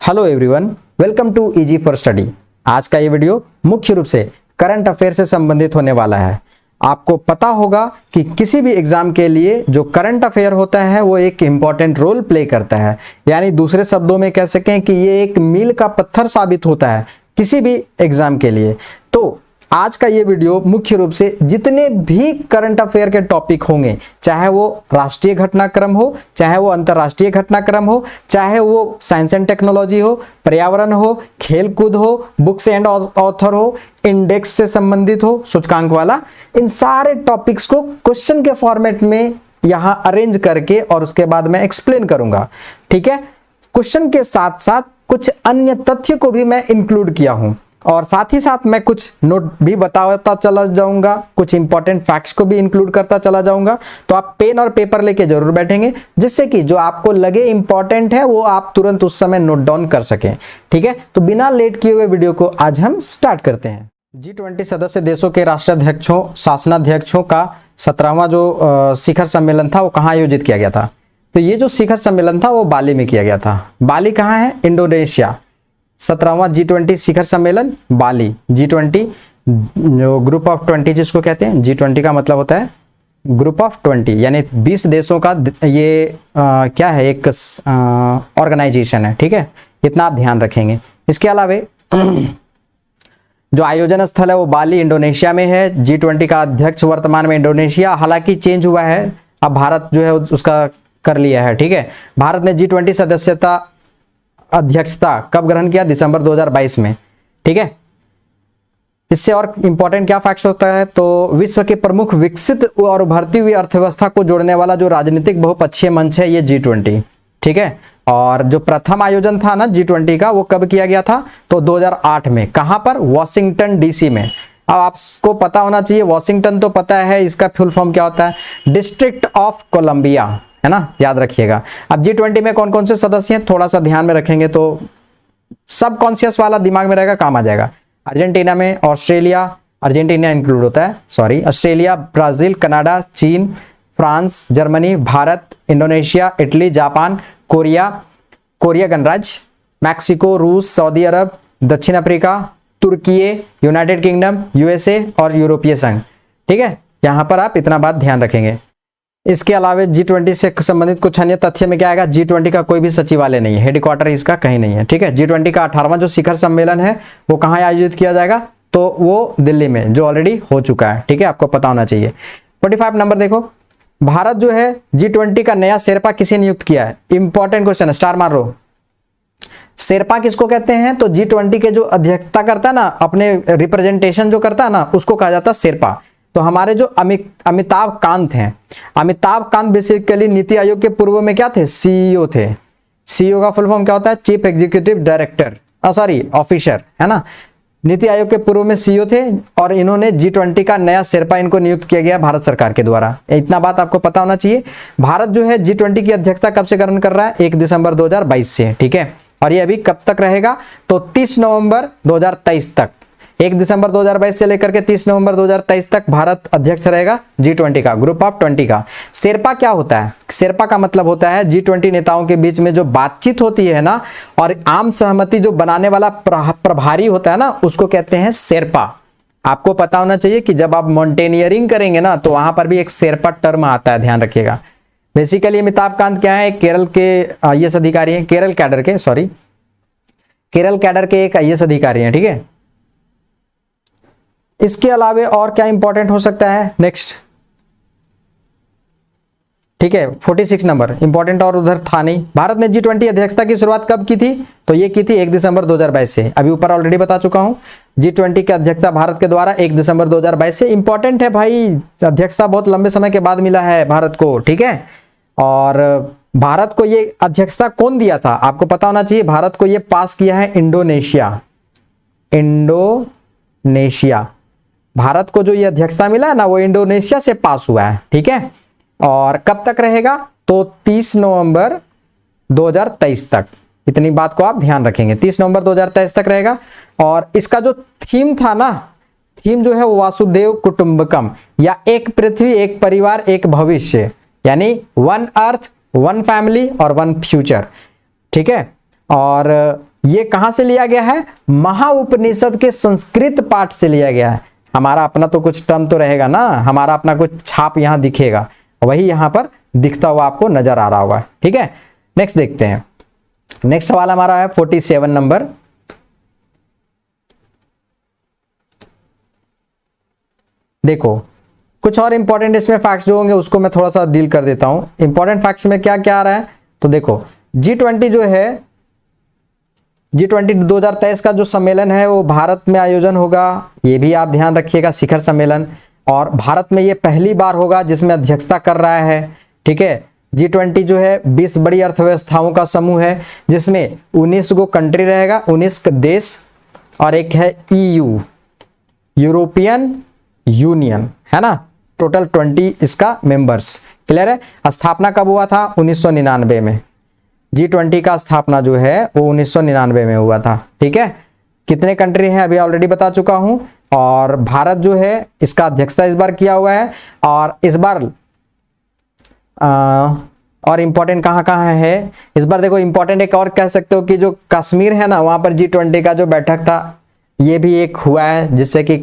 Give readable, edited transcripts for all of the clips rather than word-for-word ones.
Hello everyone, welcome to easy for study. आज का ये वीडियो मुख्य रूप से करंट अफेयर से संबंधित होने वाला है। आपको पता होगा कि किसी भी एग्जाम के लिए जो करंट अफेयर होता है वो एक इम्पॉर्टेंट रोल प्ले करता है, यानी दूसरे शब्दों में कह सकें कि ये एक मील का पत्थर साबित होता है किसी भी एग्जाम के लिए। तो आज का ये वीडियो मुख्य रूप से जितने भी करंट अफेयर के टॉपिक होंगे, चाहे वो राष्ट्रीय घटनाक्रम हो, चाहे वो अंतर्राष्ट्रीय घटनाक्रम हो, चाहे वो साइंस एंड टेक्नोलॉजी हो, पर्यावरण हो, खेलकूद हो, बुक्स एंड ऑथर हो, इंडेक्स से संबंधित हो, सूचकांक वाला, इन सारे टॉपिक्स को क्वेश्चन के फॉर्मेट में यहां अरेंज करके और उसके बाद मैं एक्सप्लेन करूंगा। ठीक है, क्वेश्चन के साथ साथ कुछ अन्य तथ्य को भी मैं इंक्लूड किया हूं और साथ ही साथ मैं कुछ नोट भी बताता चला जाऊंगा, कुछ इंपॉर्टेंट फैक्ट्स को भी इंक्लूड करता चला जाऊंगा। तो आप पेन और पेपर लेके जरूर बैठेंगे, जिससे कि जो आपको लगे इंपॉर्टेंट है वो आप तुरंत उस समय नोट डाउन कर सकें। ठीक है, तो बिना लेट किए हुए वीडियो को आज हम स्टार्ट करते हैं। G20 सदस्य देशों के राष्ट्राध्यक्षों, शासनाध्यक्षों का 17वां जो शिखर सम्मेलन था वो कहाँ आयोजित किया गया था? तो ये जो शिखर सम्मेलन था वो बाली में किया गया था। बाली कहाँ है? इंडोनेशिया। 17वां G20 शिखर सम्मेलन बाली। G20 जो ग्रुप ऑफ 20 जिसको कहते हैं, G20 का मतलब होता है ग्रुप ऑफ 20, यानी 20 देशों का ये क्या है, एक ऑर्गेनाइजेशन है। ठीक है, इतना आप ध्यान रखेंगे। इसके अलावा जो आयोजन स्थल है वो बाली इंडोनेशिया में है। G20 का अध्यक्ष वर्तमान में इंडोनेशिया, हालांकि चेंज हुआ है, अब भारत जो है उसका कर लिया है। ठीक है, भारत ने G20 सदस्यता अध्यक्षता कब ग्रहण किया? दिसंबर 2022 में। ठीक है, इससे और इंपॉर्टेंट क्या फैक्ट्स होता है? तो विश्व के प्रमुख विकसित और उभरती हुई अर्थव्यवस्था को जोड़ने वाला जो राजनीतिक बहुपक्षीय मंच है ये G20। ठीक है, और जो प्रथम आयोजन था ना G20 का, वो कब किया गया था? तो 2008 में। कहां पर? वॉशिंगटन डीसी में। अब आपको पता होना चाहिए, वॉशिंगटन तो पता है, इसका फुल फॉर्म क्या होता है? डिस्ट्रिक्ट ऑफ कोलंबिया, है ना, याद रखिएगा। अब G20 में कौन कौन से सदस्य हैं थोड़ा सा ध्यान में रखेंगे तो सब कॉन्शियस वाला दिमाग में रहेगा, काम आ जाएगा। अर्जेंटीना में ऑस्ट्रेलिया, अर्जेंटीना इंक्लूड होता है, सॉरी, ऑस्ट्रेलिया, ब्राजील, कनाडा, चीन, France, Germany, Bharat, Indonesia, Italy, Japan, Korea गणराज्य, मैक्सिको, रूस, सऊदी अरब, दक्षिण अफ्रीका, तुर्की, यूनाइटेड किंगडम, यूएसए और यूरोपीय संघ। ठीक है, यहां पर आप इतना बात ध्यान रखेंगे। इसके अलावा G20 से संबंधित कुछ अन्य तथ्य में क्या आएगा? G20 का कोई भी सचिवालय नहीं है, हेडक्वार्टर इसका कहीं नहीं है। ठीक है, G20 का 18वां जो शिखर सम्मेलन है वो कहाँ आयोजित किया जाएगा? तो वो दिल्ली में, जो ऑलरेडी हो चुका है। ठीक है, आपको पता होना चाहिए। 45 नंबर देखो, भारत जो है G20 का नया शेरपा किसे नियुक्त किया है? इंपॉर्टेंट क्वेश्चन है, स्टार मारो। शेरपा किसको कहते हैं? तो G20 के जो अध्यक्षता करता है ना, अपने रिप्रेजेंटेशन जो करता है ना, उसको कहा जाता है शेरपा। तो हमारे जो अमिताभ कांत हैं, अमिताभ कांत बेसिकली नीति आयोग के पूर्व में क्या थे? सीईओ थे। सीईओ का फुल फॉर्म क्या होता है? Chief executive director, sorry officer, है ना। नीति आयोग के पूर्व में सीईओ थे और इन्होंने G20 का नया शेरपा इनको नियुक्त किया गया भारत सरकार के द्वारा। इतना बात आपको पता होना चाहिए। भारत जो है G20 की अध्यक्षता कब से ग्रहण कर रहा है? 1 दिसंबर 2022 से। ठीक है, और ये अभी कब तक रहेगा? तो 30 नवंबर 2023 तक। 1 दिसंबर 2022 से लेकर के 30 नवंबर 2023 तक भारत अध्यक्ष रहेगा G20 का, ग्रुप ऑफ 20 का। शेरपा क्या होता है? शेरपा का मतलब होता है G20 नेताओं के बीच में जो बातचीत होती है ना, और आम सहमति जो बनाने वाला प्रभारी होता है ना, उसको कहते हैं शेरपा। आपको पता होना चाहिए कि जब आप माउंटेनियरिंग करेंगे ना, तो वहां पर भी एक शेरपा टर्म आता है, ध्यान रखिएगा। बेसिकली अमिताभ कांत क्या है? केरल के IAS अधिकारी है, केरल कैडर के एक IAS अधिकारी है। ठीक है, इसके अलावा और क्या इंपॉर्टेंट हो सकता है? नेक्स्ट, ठीक है, 46 नंबर इंपॉर्टेंट और उधर था नहीं। भारत ने G20 अध्यक्षता की शुरुआत कब की थी? तो ये की थी 1 दिसंबर 2022 से। अभी ऊपर ऑलरेडी बता चुका हूं, G20 की अध्यक्षता भारत के द्वारा 1 दिसंबर 2022 से। इंपॉर्टेंट है भाई, अध्यक्षता बहुत लंबे समय के बाद मिला है भारत को। ठीक है, और भारत को ये अध्यक्षता कौन दिया था? आपको पता होना चाहिए, भारत को ये पास किया है इंडोनेशिया। भारत को जो ये अध्यक्षता मिला है ना, वो इंडोनेशिया से पास हुआ है। ठीक है, और कब तक रहेगा? तो 30 नवंबर 2023 तक। इतनी बात को आप ध्यान रखेंगे, 30 नवंबर 2023 तक रहेगा। और इसका जो थीम था ना, थीम जो है वो वासुदेव कुटुंबकम, या एक पृथ्वी, एक परिवार, एक भविष्य, यानी 1 अर्थ, 1 फैमिली और 1 फ्यूचर। ठीक है, और ये कहां से लिया गया है? महाउपनिषद के संस्कृत पाठ से लिया गया है। हमारा अपना तो कुछ टर्म तो रहेगा ना, हमारा अपना कुछ छाप यहां दिखेगा, वही यहां पर दिखता हुआ आपको नजर आ रहा होगा। ठीक है, नेक्स्ट देखते हैं। नेक्स्ट सवाल हमारा है 47 नंबर। देखो कुछ और इंपॉर्टेंट इसमें फैक्ट्स जो होंगे उसको मैं थोड़ा सा डील कर देता हूं। इंपॉर्टेंट फैक्ट्स में क्या क्या आ रहा है, तो देखो G20 जो है, G20 2023 का जो सम्मेलन है वो भारत में आयोजन होगा, ये भी आप ध्यान रखिएगा, शिखर सम्मेलन। और भारत में ये पहली बार होगा जिसमें अध्यक्षता कर रहा है। ठीक है, G20 जो है 20 बड़ी अर्थव्यवस्थाओं का समूह है जिसमें 19 गो कंट्री रहेगा, 19 देश, और एक है EU, यूरोपियन यूनियन, है ना। टोटल 20 इसका मेंबर्स। क्लियर है। स्थापना कब हुआ था? 1999 में। G20 का स्थापना जो है वो 1999 में हुआ था। ठीक है, कितने कंट्री हैं अभी ऑलरेडी बता चुका हूं, और भारत जो है इसका अध्यक्षता इस बार किया हुआ है। और इस बार और इंपॉर्टेंट कहाँ कहाँ है इस बार? देखो इंपॉर्टेंट एक और कह सकते हो कि जो कश्मीर है ना, वहां पर G20 का जो बैठक था ये भी एक हुआ है, जिससे कि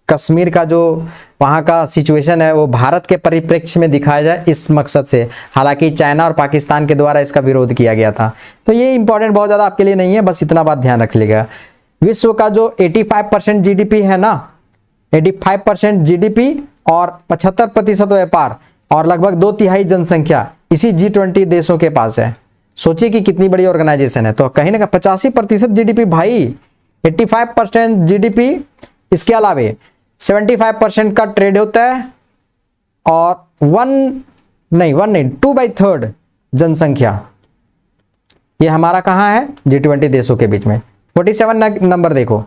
कश्मीर का जो वहाँ का सिचुएशन है वो भारत के परिप्रेक्ष्य में दिखाया जाए, इस मकसद से। हालांकि चाइना और पाकिस्तान के द्वारा इसका विरोध किया गया था। तो ये इंपॉर्टेंट बहुत ज़्यादा आपके लिए नहीं है, बस इतना बात ध्यान रख लीजिएगा। विश्व का जो 85% GDP है ना, 85% GDP और 75% व्यापार और लगभग 2/3 जनसंख्या इसी G20 देशों के पास है। सोचिए कि कितनी बड़ी ऑर्गेनाइजेशन है। तो कहीं ना 85% GDP भाई, 85% GDP, इसके अलावे 75% का ट्रेड होता है, और 2/3 जनसंख्या ये हमारा कहाँ है? G20 देशों के बीच में। 47 नंबर देखो,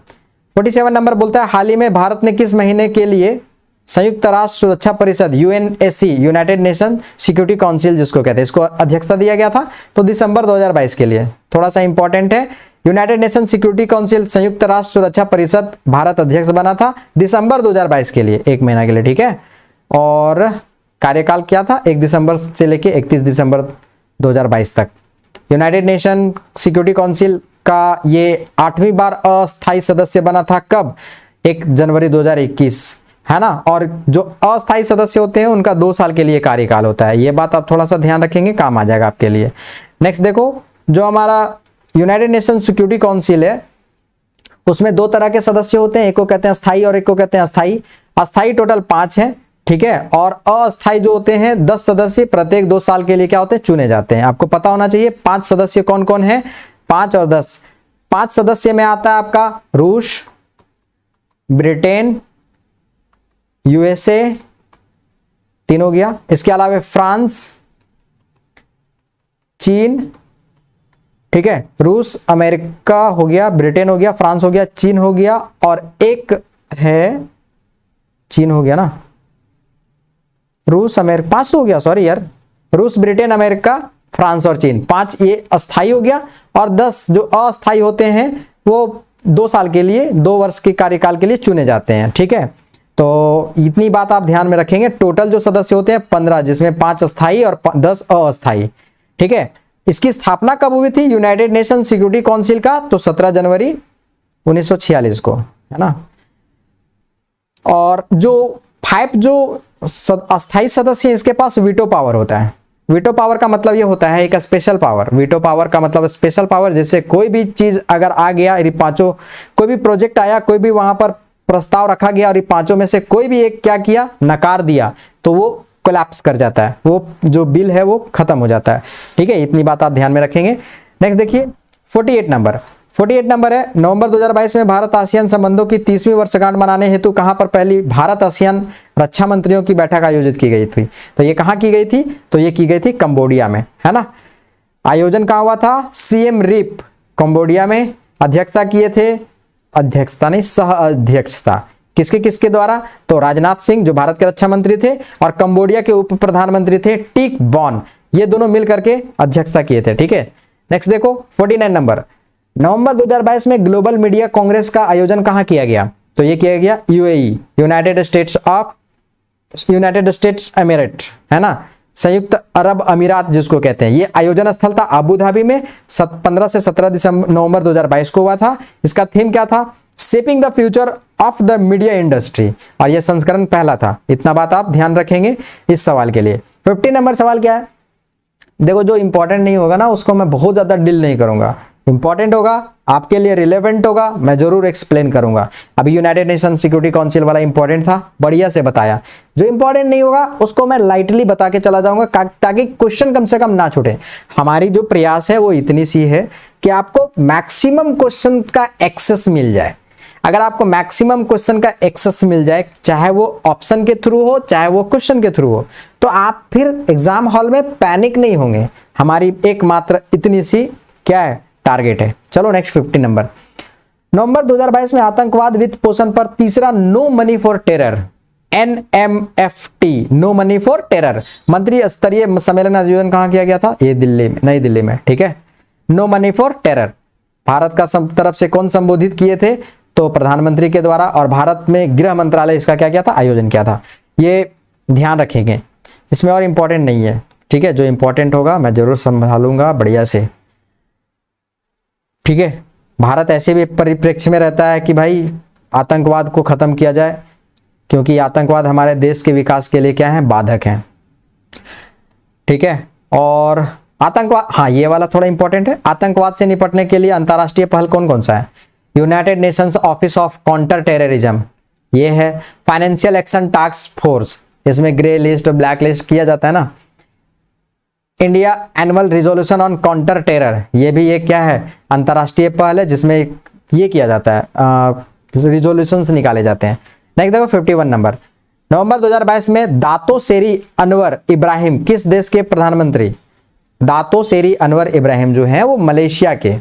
47 नंबर बोलता है हाल ही में भारत ने किस महीने के लिए संयुक्त राष्ट्र सुरक्षा परिषद UNSC, United nation security council जिसको कहते हैं, इसको अध्यक्षता दिया गया था? तो दिसंबर 2022 के लिए। थोड़ा सा इंपॉर्टेंट है, यूनाइटेड नेशन सिक्योरिटी काउंसिल, संयुक्त राष्ट्र सुरक्षा परिषद, भारत अध्यक्ष बना था दिसंबर 2022 के लिए, 1 महीना के लिए। ठीक है, और कार्यकाल क्या था? 1 दिसंबर से लेके 31 दिसंबर 2022 तक। यूनाइटेड नेशन सिक्योरिटी काउंसिल का ये 8वीं बार अस्थायी सदस्य बना था। कब? 1 जनवरी 2021, है ना। और जो अस्थायी सदस्य होते हैं उनका 2 साल के लिए कार्यकाल होता है। ये बात आप थोड़ा सा ध्यान रखेंगे, काम आ जाएगा आपके लिए। नेक्स्ट देखो, जो हमारा यूनाइटेड नेशन सिक्योरिटी काउंसिल है उसमें 2 तरह के सदस्य होते हैं, एक को कहते हैं स्थायी और एक को कहते हैं अस्थायी। अस्थायी टोटल 5 है, ठीक है, और अस्थायी जो होते हैं 10 सदस्य प्रत्येक 2 साल के लिए क्या होते हैं? चुने जाते हैं। आपको पता होना चाहिए 5 सदस्य कौन कौन है, 5 और 10। 5 सदस्य में आता है आपका रूस, ब्रिटेन, USA, 3 हो गया। इसके अलावा फ्रांस, चीन, ठीक है, रूस, अमेरिका हो गया, ब्रिटेन हो गया, फ्रांस हो गया, चीन हो गया, और एक है, चीन हो गया ना, रूस, अमेरिका, 5 तो हो गया, सॉरी यार, रूस, ब्रिटेन, अमेरिका, फ्रांस और चीन, 5 ये अस्थायी हो गया। और 10 जो अस्थायी होते हैं वो 2 साल के लिए, 2 वर्ष के कार्यकाल के लिए चुने जाते हैं। ठीक है, तो इतनी बात आप ध्यान में रखेंगे। टोटल जो सदस्य होते हैं 15, जिसमें 5 अस्थायी और 10 अस्थायी। ठीक है, इसकी स्थापना कब हुई थी यूनाइटेड नेशन सिक्योरिटी काउंसिल का? तो 17 जनवरी 1946 को, है ना। और जो 5 जो अस्थायी सदस्य हैं इसके पास वीटो पावर होता है। वीटो पावर का मतलब ये होता है एक स्पेशल पावर। वीटो पावर का मतलब स्पेशल पावर, जैसे कोई भी चीज अगर आ गया, ये 5 कोई भी प्रोजेक्ट आया, कोई भी वहां पर प्रस्ताव रखा गया और ये 5 में से कोई भी एक क्या किया? नकार दिया, तो वो कोलैप्स कर जाता है, वो जो बिल है वो खत्म हो जाता है। ठीक है, इतनी बात आप ध्यान में रखेंगे। नेक्स्ट देखिए 48 नंबर। 48 नंबर है, नवंबर 2022 में भारत आसियान संबंधों की 30वीं वर्षगांठ मनाने हेतु कहां पर पहली भारत आसियान रक्षा मंत्रियों की बैठक आयोजित की गई थी? तो ये कहां की गई थी? तो ये की गई थी कंबोडिया में, है ना। आयोजन कहां हुआ था? सीएम रिप कंबोडिया में। अध्यक्षता किए थे, अध्यक्षता नहीं सह अध्यक्षता, किसके किसके द्वारा? तो राजनाथ सिंह जो भारत के रक्षा मंत्री थे और कंबोडिया के उप प्रधानमंत्री थे टिक बॉन, ये दोनों मिल करके अध्यक्षता किए थे। ठीक है, नेक्स्ट देखो 49 नंबर। नवंबर 2022 में ग्लोबल मीडिया कांग्रेस का आयोजन कहां किया गया? तो ये किया गया UAE, यूनाइटेड स्टेट्स एमिरेट, है ना। संयुक्त अरब अमीरात जिसको कहते हैं, ये आयोजन स्थल था अबू धाबी में 15 से 17 नवंबर 2022 को हुआ था। इसका थीम क्या था? Shaping the future of the media industry, और यह संस्करण पहला था। इतना बात आप ध्यान रखेंगे इस सवाल के लिए। 50 नंबर सवाल क्या है? देखो, जो इंपॉर्टेंट नहीं होगा ना उसको मैं बहुत ज्यादा डील नहीं करूंगा, इंपॉर्टेंट होगा आपके लिए, रिलेवेंट होगा, मैं जरूर एक्सप्लेन करूंगा। अभी यूनाइटेड नेशन सिक्योरिटी काउंसिल वाला इंपॉर्टेंट था, बढ़िया से बताया। जो इंपॉर्टेंट नहीं होगा उसको मैं लाइटली बता के चला जाऊंगा ताकि क्वेश्चन कम से कम ना छूटे। हमारी जो प्रयास है वो इतनी सी है कि आपको मैक्सिमम क्वेश्चन का एक्सेस मिल जाए। अगर आपको मैक्सिमम क्वेश्चन का एक्सेस मिल जाए, चाहे वो ऑप्शन के थ्रू हो चाहे वो क्वेश्चन के थ्रू हो, तो आप फिर एग्जाम हॉल में पैनिक नहीं होंगे। हमारी एकमात्र इतनी सी क्या है, टारगेट है। चलो नेक्स्ट 50 नंबर। नवंबर 2022 में आतंकवाद वित्त पोषण पर तीसरा no money for terror NMFT no money for terror मंत्री स्तरीय सम्मेलन आयोजन कहां किया गया था? ये दिल्ली में, नई दिल्ली में। ठीक है, no money for terror Bharat का तरफ से कौन संबोधित किए थे? तो प्रधानमंत्री के द्वारा, और भारत में गृह मंत्रालय इसका क्या किया था? आयोजन किया था। ये ध्यान रखेंगे, इसमें और इंपॉर्टेंट नहीं है। ठीक है, जो इंपॉर्टेंट होगा मैं जरूर संभालूंगा बढ़िया से। ठीक है, भारत ऐसे भी परिप्रेक्ष्य में रहता है कि भाई आतंकवाद को खत्म किया जाए, क्योंकि आतंकवाद हमारे देश के विकास के लिए क्या है? बाधक है। ठीक है, और आतंकवाद, हाँ ये वाला थोड़ा इंपॉर्टेंट है। आतंकवाद से निपटने के लिए अंतरराष्ट्रीय पहल कौन कौन सा है? United Nations office of counter terrorism, ये है। फाइनेंशियल एक्शन टास्क फोर्स, इसमें ग्रे लिस्ट और ब्लैक लिस्ट किया जाता है ना। India annual resolution on counter terror, ये भी एक क्या है? अंतरराष्ट्रीय पहल है जिसमें ये किया जाता है, रिजोल्यूशंस निकाले जाते हैं। नेक्स्ट देखो 51 नंबर। नवंबर 2022 में दातो सेरी अनवर इब्राहिम किस देश के प्रधानमंत्री? दातो सेरी अनवर इब्राहिम जो है वो मलेशिया के,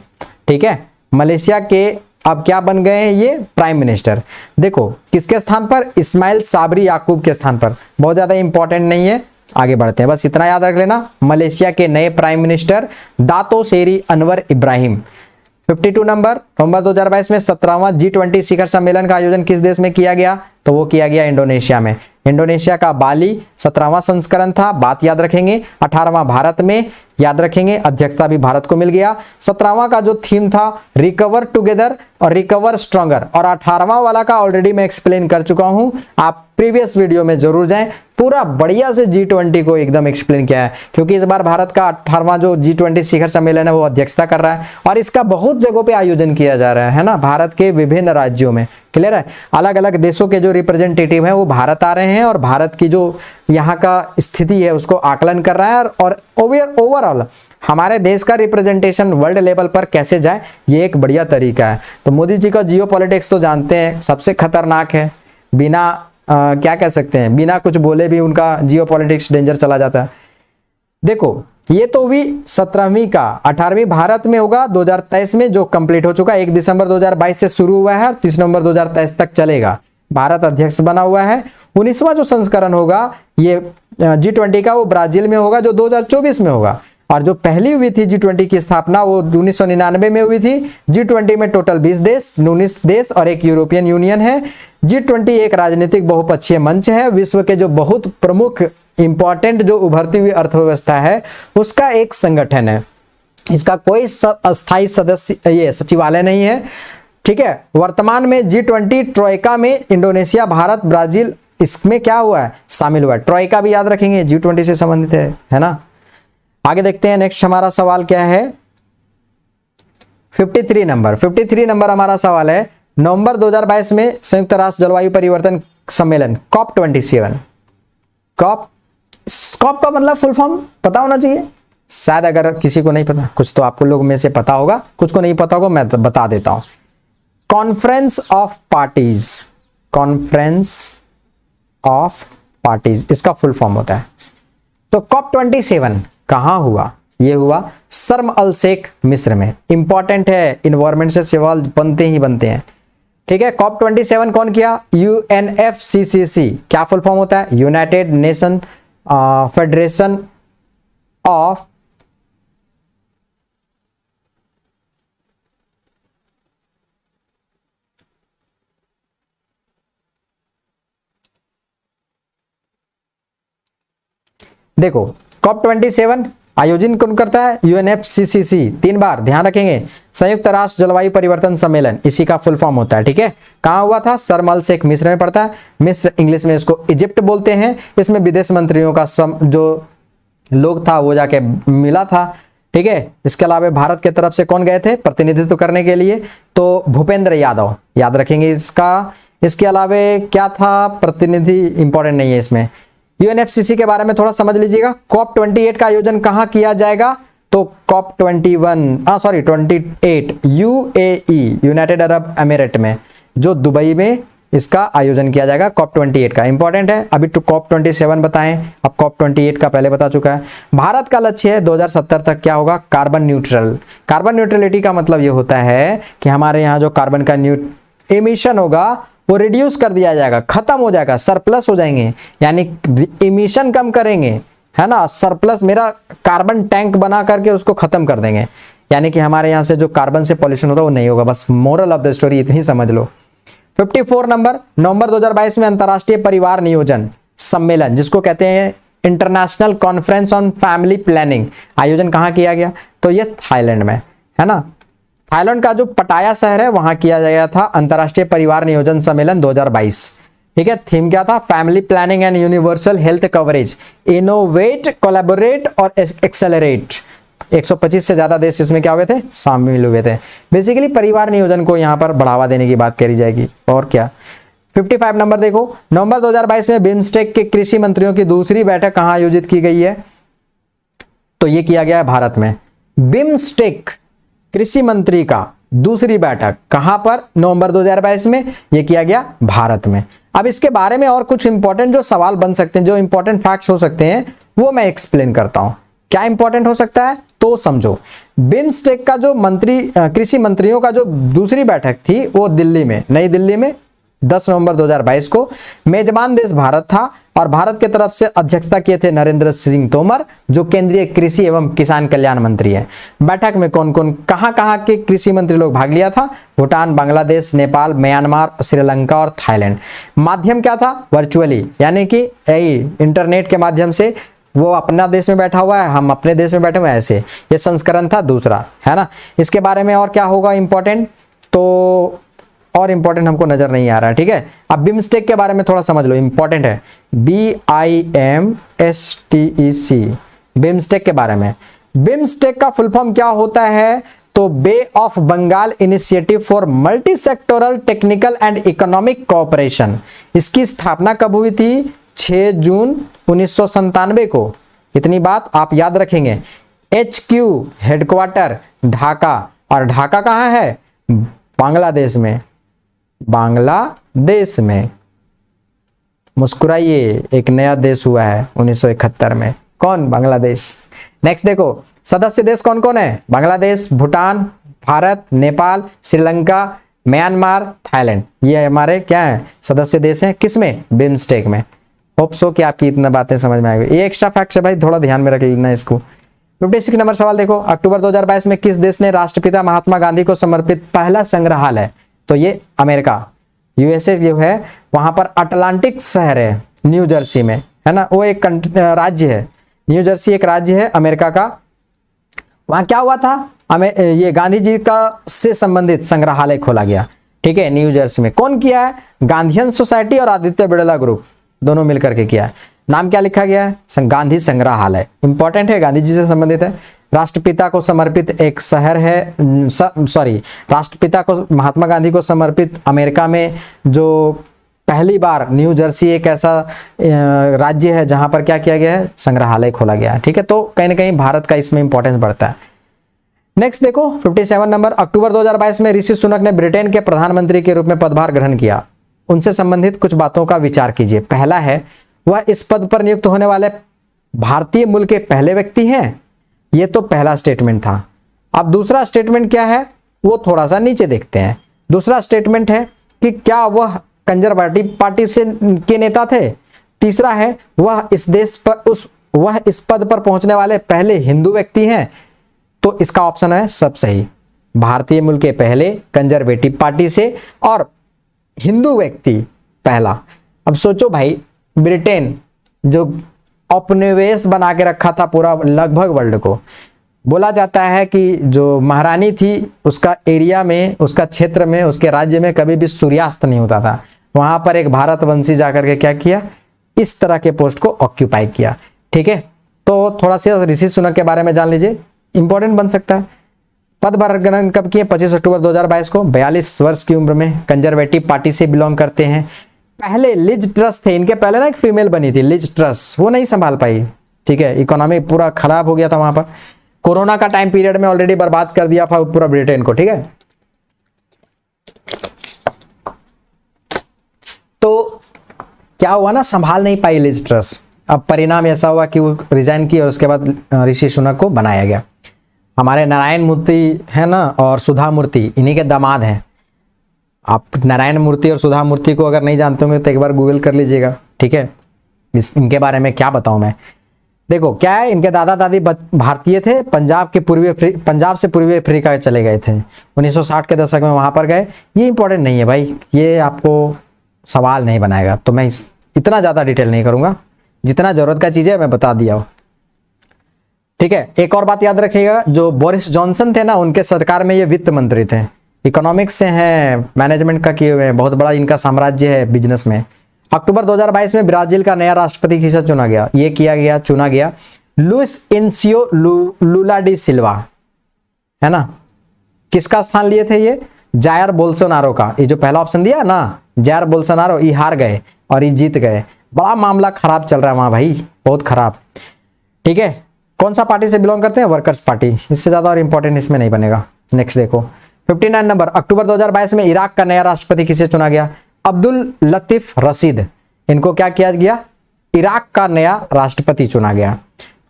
ठीक है, मलेशिया के अब क्या बन गए हैं? ये प्राइम मिनिस्टर। देखो किसके स्थान पर? इस्माइल साबरी याकूब के स्थान पर। बहुत ज्यादा इंपॉर्टेंट नहीं है, आगे बढ़ते हैं, बस इतना याद रख लेना, मलेशिया के नए प्राइम मिनिस्टर दातो सेरी अनवर इब्राहिम। 52 नंबर। नवंबर 2022 में 17वां G20 शिखर सम्मेलन का आयोजन किस देश में किया गया? तो वो किया गया इंडोनेशिया में। इंडोनेशिया का बाली 17वां संस्करण था, बात याद रखेंगे। 18वां भारत में, याद रखेंगे, अध्यक्षता भी भारत को मिल गया। 17वां का जो थीम था रिकवर टुगेदर और रिकवर स्ट्रॉन्गर, और 18वां वाला का ऑलरेडी मैं एक्सप्लेन कर चुका हूं, आप प्रीवियस वीडियो में जरूर जाएं, पूरा बढ़िया से G20 को एकदम एक्सप्लेन किया है, क्योंकि इस बार भारत का 18वां जो G20 शिखर सम्मेलन है वो अध्यक्षता कर रहा है, और इसका बहुत जगहों पे आयोजन किया जा रहा है ना, भारत के विभिन्न राज्यों में। क्लियर है, अलग अलग देशों के जो रिप्रेजेंटेटिव हैं वो भारत आ रहे हैं, और भारत की जो यहाँ का स्थिति है उसको आकलन कर रहा है, और ओवरऑल हमारे देश का रिप्रेजेंटेशन वर्ल्ड लेवल पर कैसे जाए, ये एक बढ़िया तरीका है। तो मोदी जी का जियो पॉलिटिक्स तो जानते हैं, सबसे खतरनाक है, बिना क्या कह सकते हैं, बिना कुछ बोले भी उनका जियो पॉलिटिक्स डेंजर चला जाता है। देखो ये तो हुई 17वीं का, 18वीं भारत में होगा 2023 में, जो कंप्लीट हो चुका है। 1 दिसंबर 2022 से शुरू हुआ है और 30 नवंबर 2023 तक चलेगा, भारत अध्यक्ष बना हुआ है। 19वां जो संस्करण होगा ये G20 का, वो ब्राजील में होगा, जो 2024 में होगा। और जो पहली हुई थी G20 की स्थापना वो 1999 में हुई थी। G20 में टोटल 20 देश, 19 देश और एक यूरोपियन यूनियन है। G20 एक राजनीतिक बहुपक्षीय मंच है, विश्व के जो बहुत प्रमुख इंपॉर्टेंट जो उभरती हुई अर्थव्यवस्था है उसका एक संगठन है। इसका कोई अस्थायी सदस्य ये सचिवालय नहीं है। ठीक है, वर्तमान में G20 ट्रोइका में इंडोनेशिया, भारत, ब्राजील इसमें क्या हुआ है? शामिल हुआ है। ट्रोइका भी याद रखेंगे, G20 से संबंधित है ना। आगे देखते हैं, नेक्स्ट हमारा सवाल क्या है? 53 नंबर। 53 नंबर हमारा सवाल है, नवंबर 2022 में संयुक्त राष्ट्र जलवायु परिवर्तन सम्मेलन COP27, COP का मतलब फुल फॉर्म पता होना चाहिए शायद, अगर किसी को नहीं पता, कुछ तो आपको लोग में से पता होगा, कुछ को नहीं पता होगा, मैं बता देता हूं। Conference of parties, conference of parties इसका फुल फॉर्म होता है। तो COP27 कहां हुआ? ये हुआ शर्म अल शेख मिस्र में। इंपॉर्टेंट है, इन्वायरमेंट से सवाल बनते ही बनते हैं। ठीक है, COP27 कौन किया? UNFCCC, क्या फुल फॉर्म होता है? यूनाइटेड नेशन फेडरेशन ऑफ देखो COP27 आयोजन कौन करता है? UNFCCC। 3 बार ध्यान रखेंगे, संयुक्त राष्ट्र जलवायु परिवर्तन सम्मेलन, इसी का फुल फॉर्म होता है, ठीक है। कहाँ हुआ था? शर्म एल शेख, मिस्र में पड़ता है। मिस्र इंग्लिश में इसको इजिप्ट बोलते हैं। इसमें विदेश मंत्रियों का जो लोग था वो जाके मिला था, ठीक है। इसके अलावा भारत के तरफ से कौन गए थे प्रतिनिधित्व करने के लिए? तो भूपेंद्र यादव, याद रखेंगे इसका। इसके अलावा क्या था? प्रतिनिधि इंपॉर्टेंट नहीं है इसमें। UNFCCC के बारे में थोड़ा समझ लीजिएगा। COP28 का आयोजन कहाँ किया जाएगा? तो COP28 UAE, United Arab emirate में, जो दुबई में इसका आयोजन किया जाएगा। COP28 का इंपॉर्टेंट है। अभी तो COP27 बताएं, अब COP28 का पहले बता चुका है। भारत का लक्ष्य है 2070 तक क्या होगा? Carbon neutral. कार्बन न्यूट्रलिटी का मतलब ये होता है कि हमारे यहाँ जो कार्बन का एमिशन होगा वो रिड्यूस कर दिया जाएगा, खत्म हो जाएगा, सरप्लस हो जाएंगे, यानी इमिशन कम करेंगे, है ना। सरप्लस मेरा कार्बन टैंक बना करके उसको खत्म कर देंगे, यानी कि हमारे यहाँ से जो कार्बन से पॉल्यूशन होता है वो नहीं होगा। बस मोरल ऑफ द स्टोरी इतनी समझ लो। 54 नंबर, नवंबर 2022 में अंतर्राष्ट्रीय परिवार नियोजन सम्मेलन, जिसको कहते हैं international conference on family planning, आयोजन कहाँ किया गया? तो ये थाईलैंड में, है ना। थाईलैंड का जो पटाया शहर है वहां किया गया था अंतर्राष्ट्रीय परिवार नियोजन सम्मेलन 2022, ठीक है। थीम क्या था? Family planning and universal health coverage, innovate, collaborate और एक्सेलरेट। 125 से ज्यादा देश इसमें क्या हुए थे? शामिल हुए थे। बेसिकली परिवार नियोजन को यहां पर बढ़ावा देने की बात करी जाएगी, और क्या। 55 नंबर देखो, नवंबर 2022 में बिम्स्टेक के कृषि मंत्रियों की दूसरी बैठक कहां आयोजित की गई है? तो ये किया गया है भारत में। बिम्स्टेक कृषि मंत्री का दूसरी बैठक कहां पर? नवंबर 2022 में, यह किया गया भारत में। अब इसके बारे में और कुछ इंपॉर्टेंट जो सवाल बन सकते हैं, जो इंपॉर्टेंट फैक्ट्स हो सकते हैं, वो मैं एक्सप्लेन करता हूं। क्या इंपॉर्टेंट हो सकता है तो समझो। बिम्स्टेक का जो कृषि मंत्रियों का जो दूसरी बैठक थी वो दिल्ली में, नई दिल्ली में 10 नवंबर 2022 को। मेजबान देश भारत था और भारत के तरफ से अध्यक्षता किए थे नरेंद्र सिंह तोमर, जो केंद्रीय कृषि एवं किसान कल्याण मंत्री है। बैठक में कौन कौन कहां के कृषि मंत्री लोग भाग लिया था? भूटान, बांग्लादेश, नेपाल, म्यांमार, श्रीलंका और थाईलैंड। माध्यम क्या था? वर्चुअली, यानी कि इंटरनेट के माध्यम से। वो अपना देश में बैठा हुआ है, हम अपने देश में बैठे हुए हैं, ऐसे ये संस्करण था दूसरा, है ना। इसके बारे में और क्या होगा इंपॉर्टेंट? तो और इंपॉर्टेंट हमको नजर नहीं आ रहा है, ठीक है। अब बिम्स्टेक के बारे में थोड़ा समझ लो, इंपॉर्टेंट है। BIMSTEC, बिम्स्टेक के बारे में। बिम्स्टेक का फुल फॉर्म क्या होता है? तो Bay of Bengal initiative for multi sectoral technical and economic cooperation. इसकी स्थापना कब हुई थी? 6 जून 1997 को। इतनी बात आप याद रखेंगे। HQ हेडक्वार्टर ढाका, और ढाका कहां है? बांग्लादेश में। बांग्लादेश में। मुस्कुराइए, एक नया देश हुआ है 1971 में। कौन? बांग्लादेश। नेक्स्ट देखो, सदस्य देश कौन कौन है? Bangladesh, Bhutan, Bharat, Nepal, Sri Lanka, Myanmar, Thailand. ये हमारे क्या है? सदस्य देश हैं। किसमें? बिम्स्टेक में। होप सो कि आपकी इतना बातें समझ में आएगी। ये एक्स्ट्रा फैक्ट है भाई, थोड़ा ध्यान में रख लेना इसको। 56 नंबर सवाल देखो, अक्टूबर 2022 में किस देश ने राष्ट्रपिता महात्मा गांधी को समर्पित पहला संग्रहालय? तो ये अमेरिका, USA जो है, वहां पर अटलांटिक शहर है न्यू जर्सी में, है ना। वो एक राज्य है, न्यू जर्सी एक राज्य है अमेरिका का। वहां क्या हुआ था? ये गांधी जी का से संबंधित संग्रहालय खोला गया, ठीक है, न्यू जर्सी में। कौन किया है? गांधीयन सोसाइटी और आदित्य बिड़ला ग्रुप, दोनों मिलकर के किया है। नाम क्या लिखा गया है? गांधी संग्रहालय। इंपॉर्टेंट है, गांधी जी से संबंधित है। राष्ट्रपिता को समर्पित एक शहर है, राष्ट्रपिता को, महात्मा गांधी को समर्पित अमेरिका में जो पहली बार न्यू जर्सी एक ऐसा राज्य है जहां पर क्या किया गया है? संग्रहालय खोला गया है, ठीक है। तो कहीं ना कहीं भारत का इसमें इंपॉर्टेंस बढ़ता है। नेक्स्ट देखो 57 नंबर, अक्टूबर 2022 में ऋषि सुनक ने ब्रिटेन के प्रधानमंत्री के रूप में पदभार ग्रहण किया। उनसे संबंधित कुछ बातों का विचार कीजिए। पहला है, वह इस पद पर नियुक्त होने वाले भारतीय मूल के पहले व्यक्ति हैं। ये तो पहला स्टेटमेंट था। अब दूसरा स्टेटमेंट क्या है वो थोड़ा सा नीचे देखते हैं। दूसरा स्टेटमेंट है कि क्या वह कंजर्वेटिव पार्टी से के नेता थे। तीसरा है, वह इस पद पर पहुंचने वाले पहले हिंदू व्यक्ति हैं। तो इसका ऑप्शन है सब सही, भारतीय मूल के पहले, कंजर्वेटिव पार्टी से, और हिंदू व्यक्ति पहला। अब सोचो भाई, ब्रिटेन जो उपनिवेश बना के रखा था पूरा लगभग वर्ल्ड को। बोला जाता है कि जो महारानी थी उसका एरिया में, उसका क्षेत्र में, उसके राज्य में कभी भी सूर्यास्त नहीं होता था। वहां पर एक भारतवंशी जाकर के क्या किया, इस तरह के पोस्ट को ऑक्यूपाई किया। ठीक है, तो थोड़ा सा ऋषि सुनक के बारे में जान लीजिए, इंपॉर्टेंट बन सकता है। पदभार ग्रहण कब किए, 25 अक्टूबर 2022 को, 42 वर्ष की उम्र में, कंजर्वेटिव पार्टी से बिलोंग करते हैं। पहले लिज ट्रस थे इनके, पहले ना एक फीमेल बनी थी लिज ट्रस, वो नहीं संभाल पाई। ठीक है, इकोनॉमी पूरा खराब हो गया था वहां पर, कोरोना का टाइम पीरियड में ऑलरेडी बर्बाद कर दिया था पूरा ब्रिटेन को। ठीक है, तो क्या हुआ ना, संभाल नहीं पाई लिज ट्रस। अब परिणाम ऐसा हुआ कि वो रिजाइन की और उसके बाद ऋषि सुनक को बनाया गया। हमारे नारायण मूर्ति है ना और सुधा मूर्ति, इन्हीं के दामाद हैं। आप नारायण मूर्ति और सुधा मूर्ति को अगर नहीं जानते होंगे तो एक बार गूगल कर लीजिएगा। ठीक है, इनके बारे में क्या बताऊं मैं। देखो क्या है, इनके दादा दादी भारतीय थे, पंजाब से पूर्वी अफ्रीका चले गए थे, 1960 के दशक में वहां पर गए। ये इंपॉर्टेंट नहीं है भाई, ये आपको सवाल नहीं बनाएगा, तो मैं इतना ज्यादा डिटेल नहीं करूंगा, जितना जरूरत का चीज है मैं बता दिया हूं। ठीक है, एक और बात याद रखिएगा, जो बोरिस जॉनसन थे ना, उनके सरकार में ये वित्त मंत्री थे, इकोनॉमिक्स से हैं, मैनेजमेंट का किए हुए हैं, बहुत बड़ा इनका साम्राज्य है बिजनेस में। अक्टूबर 2022 में ब्राजील का नया राष्ट्रपति किसे चुना गया, ये चुना गया लुइस इनसियो लुला डी सिल्वा, है ना। किसका स्थान लिए थे ये, जायर बोल्सोनारो का। ये जो पहला ऑप्शन दिया ना, जायर बोल्सोनारो, ये हार गए और ये जीत गए। बड़ा मामला खराब चल रहा है वहां भाई, बहुत खराब। ठीक है, कौन सा पार्टी से बिलोंग करते हैं, वर्कर्स पार्टी। इससे ज्यादा और इंपॉर्टेंट इसमें नहीं बनेगा। नेक्स्ट देखो 59 नंबर, अक्टूबर 2022 में इराक का नया राष्ट्रपति किसे चुना गया, अब्दुल लतीफ रशीद। इनको क्या किया गया, इराक का नया राष्ट्रपति चुना गया।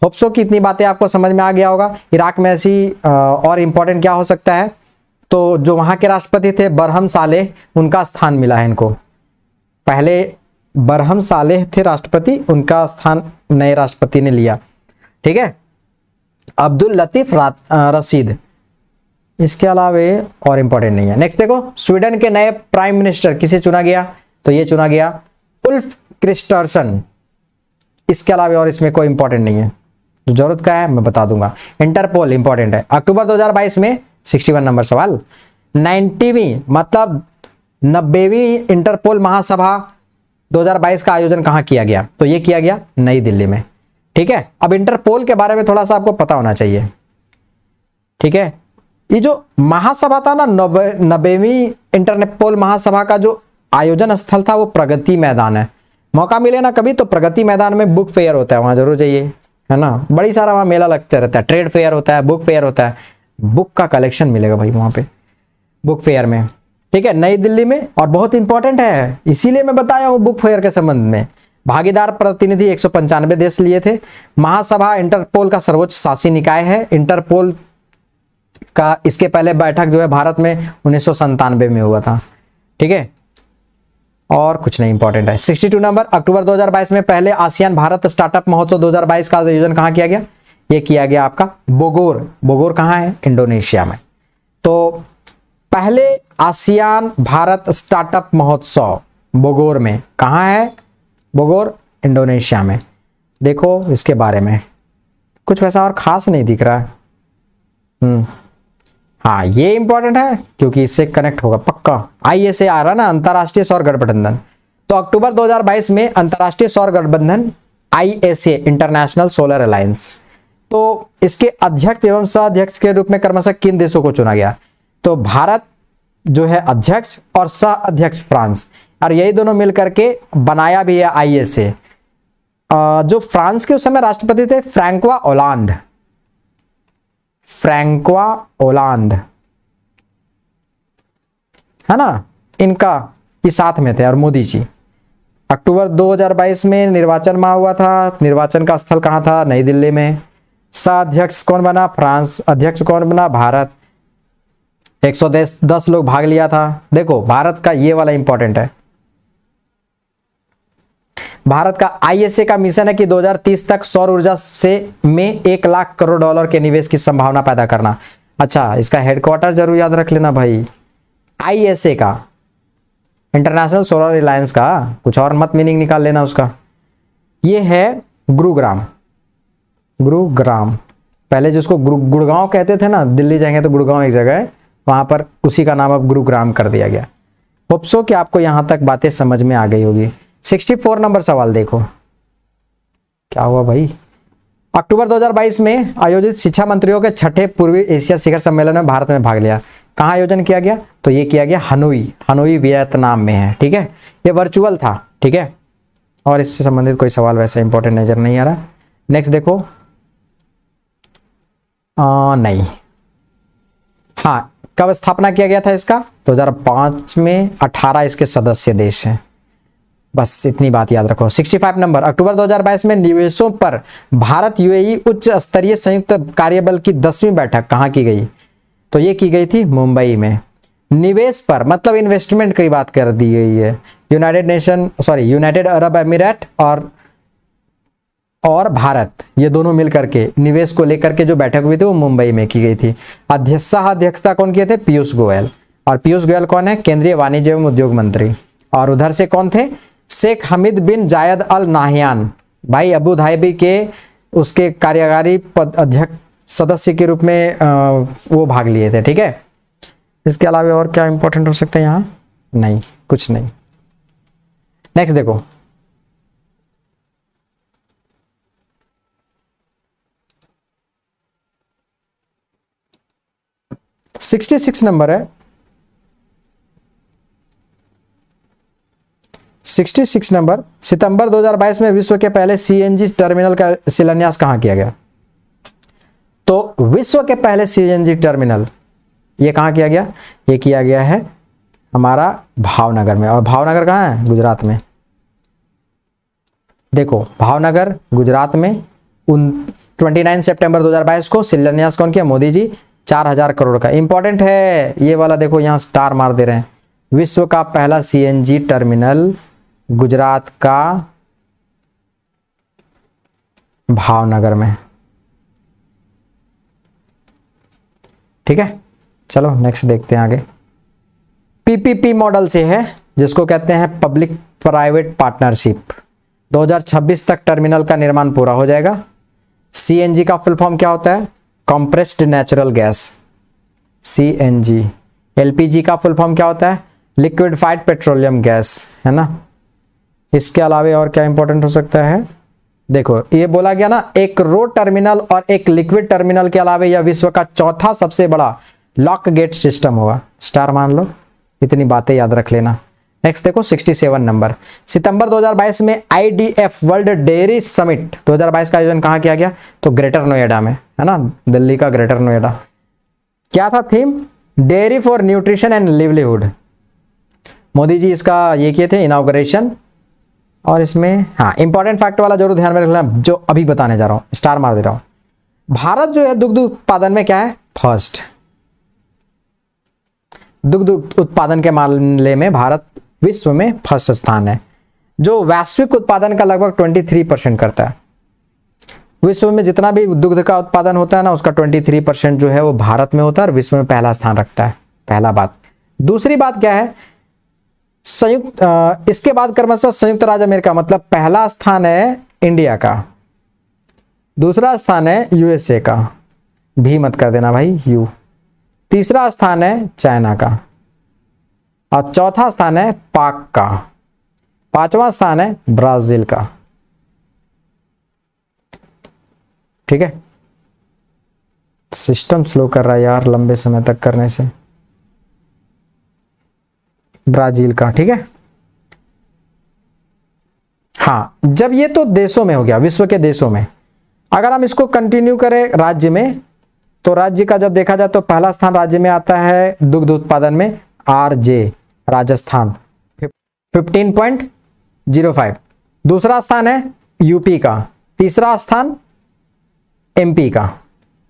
होप सो कि इतनी बातें आपको समझ में आ गया होगा। इराक में ऐसी और इंपॉर्टेंट क्या हो सकता है, तो जो वहां के राष्ट्रपति थे बरहम सालेह, उनका स्थान मिला है इनको। पहले बरहम सालेह थे राष्ट्रपति, उनका स्थान नए राष्ट्रपति ने लिया। ठीक है, अब्दुल लतीफ रशीद। इसके अलावा और इंपॉर्टेंट नहीं है। नेक्स्ट देखो, स्वीडन के नए प्राइम मिनिस्टर किसे चुना गया, तो ये चुना गया उल्फ क्रिस्टर्सन। इसके अलावा और इसमें कोई इंपॉर्टेंट नहीं है, जो जरूरत का है मैं बता दूंगा। इंटरपोल इंपॉर्टेंट है, अक्टूबर 2022 में 61 नंबर सवाल, 90वीं मतलब 90वीं इंटरपोल महासभा 2022 का आयोजन कहां किया गया, तो ये किया गया नई दिल्ली में। ठीक है, अब इंटरपोल के बारे में थोड़ा सा आपको पता होना चाहिए। ठीक है, ये जो महासभा था ना, 90वीं इंटरपोल महासभा का जो आयोजन स्थल था वो प्रगति मैदान है। मौका मिले ना कभी तो प्रगति मैदान में बुक फेयर होता है, वहां जरूर जाइए, है ना। बड़ी सारा वहां मेला लगता रहता है, ट्रेड फेयर होता है, बुक फेयर होता है, बुक का कलेक्शन मिलेगा भाई वहां पे बुक फेयर में। ठीक है, नई दिल्ली में, और बहुत इंपॉर्टेंट है, इसीलिए मैं बताया हूं बुक फेयर के संबंध में। भागीदार प्रतिनिधि 195 देश लिए थे। महासभा इंटरपोल का सर्वोच्च शासी निकाय है। इंटरपोल का इसके पहले बैठक जो है भारत में 1997 में हुआ था। ठीक है, और कुछ नहीं इंपॉर्टेंट है। 62 नंबर, अक्टूबर 2022 में पहले आसियान भारत स्टार्टअप महोत्सव 2022 का आयोजन कहां किया गया, ये किया गया आपका बोगोर। बोगोर कहां है, इंडोनेशिया में। तो पहले आसियान भारत स्टार्टअप महोत्सव बोगोर में, कहां है, बोगोर इंडोनेशिया में। देखो इसके बारे में कुछ वैसा और खास नहीं दिख रहा है। हाँ, ये इंपॉर्टेंट है क्योंकि इससे कनेक्ट होगा पक्का। ISA आ रहा ना, अंतरराष्ट्रीय सौर गठबंधन। तो अक्टूबर 2022 में अंतरराष्ट्रीय सौर गठबंधन ISA, इंटरनेशनल सोलर अलायंस, तो इसके अध्यक्ष एवं सह अध्यक्ष के रूप में क्रमशः किन देशों को चुना गया, तो भारत जो है अध्यक्ष और सह अध्यक्ष फ्रांस, और यही दोनों मिलकर के बनाया भी है ISA। जो फ्रांस के उस समय राष्ट्रपति थे फ्रैंकोआ ओलांद, है ना, इनका ये साथ में थे, और मोदी जी। अक्टूबर 2022 में निर्वाचन माह हुआ था। निर्वाचन का स्थल कहां था, नई दिल्ली में। सह अध्यक्ष कौन बना, फ्रांस। अध्यक्ष कौन बना, भारत। 110 लोग भाग लिया था। देखो भारत का ये वाला इंपॉर्टेंट है, भारत का ISA का मिशन है कि 2030 तक सौर ऊर्जा से में 1 लाख करोड़ डॉलर के निवेश की संभावना पैदा करना। अच्छा, इसका हेडक्वार्टर जरूर याद रख लेना भाई, ISA का, इंटरनेशनल सोलर अलायंस का, कुछ और मत मीनिंग निकाल लेना उसका। ये है गुरुग्राम, गुरुग्राम पहले जिसको गुड़गांव कहते थे ना, दिल्ली जाएंगे तो गुड़गांव एक जगह है, वहां पर उसी का नाम अब गुरुग्राम कर दिया गया। होप सो कि आपको यहां तक बातें समझ में आ गई होगी। 64 नंबर सवाल देखो, क्या हुआ भाई। अक्टूबर 2022 में आयोजित शिक्षा मंत्रियों के छठे पूर्वी एशिया शिखर सम्मेलन में भारत में भाग लिया। कहाँ आयोजन किया गया? तो ये किया गया हनोई वियतनाम में है, ठीक है। ये वर्चुअल था, ठीक है, और इससे संबंधित कोई सवाल वैसे इंपॉर्टेंट नजर नहीं आ रहा। नेक्स्ट देखो, नहीं, हाँ, कब स्थापना किया गया था इसका? 2005 में। 18 इसके सदस्य देश हैं, बस इतनी बात याद रखो। 65 नंबर, अक्टूबर 2022 में निवेशों पर भारत यूएई उच्च स्तरीय संयुक्त कार्यबल की 10वीं बैठक कहाँ की गई? तो ये की गई थी मुंबई में। निवेश पर मतलब इन्वेस्टमेंट की बात कर दी गई है। यूनाइटेड अरब अमीरात और भारत, ये दोनों मिलकर के निवेश को लेकर के जो बैठक हुई थी वो मुंबई में की गई थी। अध्यक्षता कौन किए थे? पीयूष गोयल। और पीयूष गोयल कौन है? केंद्रीय वाणिज्य एवं उद्योग मंत्री। और उधर से कौन थे? शेख हमीद बिन जायद अल नाहयान, भाई अबू धाबी के उसके कार्यकारी अध्यक्ष सदस्य के रूप में वो भाग लिए थे, ठीक है। इसके अलावा और क्या इंपॉर्टेंट हो सकता है यहां? नहीं, कुछ नहीं। नेक्स्ट देखो, सिक्सटी 66 नंबर है। 66 नंबर, सितंबर 2022 में विश्व के पहले सीएनजी टर्मिनल का शिलान्यास कहां किया गया? तो विश्व के पहले सीएनजी टर्मिनल ये कहां किया गया? ये किया गया है हमारा भावनगर में। और भावनगर कहां है? गुजरात में। देखो, भावनगर गुजरात में 29 सितंबर 2022 को शिलान्यास कौन किया? मोदी जी। 4000 करोड़ का। इंपॉर्टेंट है ये वाला, देखो यहां स्टार मार दे रहे हैं। विश्व का पहला सीएनजी टर्मिनल गुजरात का भावनगर में, ठीक है। चलो नेक्स्ट देखते हैं आगे। पीपीपी मॉडल से है, जिसको कहते हैं पब्लिक प्राइवेट पार्टनरशिप। 2026 तक टर्मिनल का निर्माण पूरा हो जाएगा। सीएनजी का फुल फॉर्म क्या होता है? Compressed natural gas, CNG. LPG का फुल फॉर्म क्या होता है? लिक्विडिफाइड पेट्रोलियम गैस, है ना। इसके अलावा और क्या इंपॉर्टेंट हो सकता है? देखो, ये बोला गया ना, एक रोड टर्मिनल और एक लिक्विड टर्मिनल के अलावा यह विश्व का चौथा सबसे बड़ा लॉक गेट सिस्टम होगा। स्टार मान लो, इतनी बातें याद रख लेना। नेक्स्ट देखो, 67 नंबर, सितंबर 2022 में आईडीएफ वर्ल्ड डेयरी समिट 2022 का आयोजन कहां किया गया? तो ग्रेटर नोएडा में, है ना, दिल्ली का ग्रेटर नोएडा। क्या था theme? Dairy for nutrition and livelihood. Modi ji इसका ये किए थे इनॉग्रेशन। और इसमें हाँ, इंपॉर्टेंट फैक्ट वाला जरूर ध्यान में रखना, जो अभी बताने जा रहा हूं, स्टार मार दे रहा हूं। भारत जो है दुग्ध उत्पादन में क्या है? फर्स्ट। दुग्ध उत्पादन के मामले में भारत विश्व में फर्स्ट स्थान है, जो वैश्विक उत्पादन का लगभग 23% करता है। विश्व में जितना भी दुग्ध का उत्पादन होता है ना, उसका 23% जो है वो भारत में होता है और विश्व में पहला स्थान रखता है। पहला बात। दूसरी बात क्या है? इसके बाद क्रमशः संयुक्त राज्य अमेरिका, मतलब पहला स्थान है इंडिया का, दूसरा स्थान है यूएसए का, भी मत कर देना भाई यू, तीसरा स्थान है चाइना का, और चौथा स्थान है पाक का, पांचवा स्थान है ब्राजील का, ठीक है। सिस्टम स्लो कर रहा है यार लंबे समय तक करने से। ब्राजील का, ठीक है। हाँ, जब ये तो देशों में हो गया, विश्व के देशों में। अगर हम इसको कंटिन्यू करें राज्य में, तो राज्य का जब देखा जाए तो पहला स्थान राज्य में आता है दुग्ध उत्पादन में, आरजे राजस्थान 15.05। दूसरा स्थान है यूपी का, तीसरा स्थान एमपी का।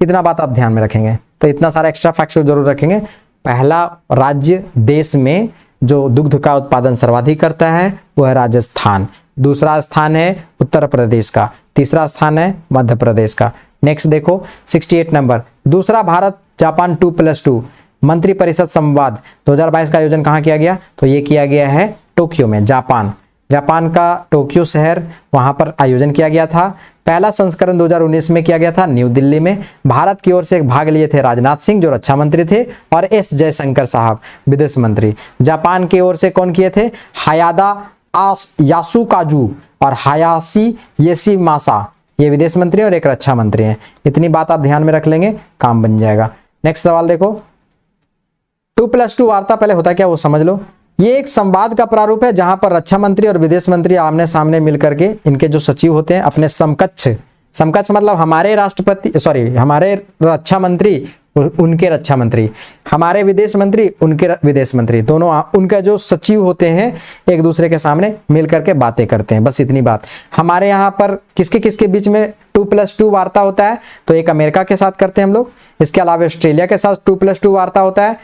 इतना बात आप ध्यान में रखेंगे, तो इतना सारा एक्स्ट्रा फैक्ट जरूर रखेंगे। पहला राज्य देश में जो दुग्ध का उत्पादन सर्वाधिक करता है वो है राजस्थान, दूसरा स्थान है उत्तर प्रदेश का, तीसरा स्थान है मध्य प्रदेश का। नेक्स्ट देखो 68 नंबर, दूसरा भारत जापान 2+2 मंत्री परिषद संवाद 2022 का आयोजन कहां किया गया? तो ये किया गया है टोक्यो में, जापान। जापान का टोक्यो शहर, वहां पर आयोजन किया गया था। पहला संस्करण 2019 में किया गया था न्यू दिल्ली में। भारत की ओर से भाग लिए थे राजनाथ सिंह जो रक्षा मंत्री थे, और एस जयशंकर साहब विदेश मंत्री। जापान की ओर से कौन किए थे? हायादा यासुकाजू और हायाशी येशिमासा, ये विदेश मंत्री और एक रक्षा मंत्री हैं। इतनी बात आप ध्यान में रख लेंगे, काम बन जाएगा। नेक्स्ट सवाल देखो, 2+2 वार्ता पहले होता क्या वो समझ लो। ये एक संवाद का प्रारूप है जहां पर रक्षा मंत्री और विदेश मंत्री आमने सामने मिलकर के, इनके जो सचिव होते हैं अपने समकक्ष मतलब हमारे राष्ट्रपति हमारे रक्षा मंत्री उनके रक्षा मंत्री, हमारे विदेश मंत्री उनके विदेश मंत्री, दोनों उनका जो सचिव होते हैं एक दूसरे के सामने मिलकर के बातें करते हैं। बस इतनी बात। हमारे यहाँ पर किसके किसके बीच में 2+2 वार्ता होता है? तो एक अमेरिका के साथ करते हैं हम लोग, इसके अलावा ऑस्ट्रेलिया के साथ 2+2 वार्ता होता है,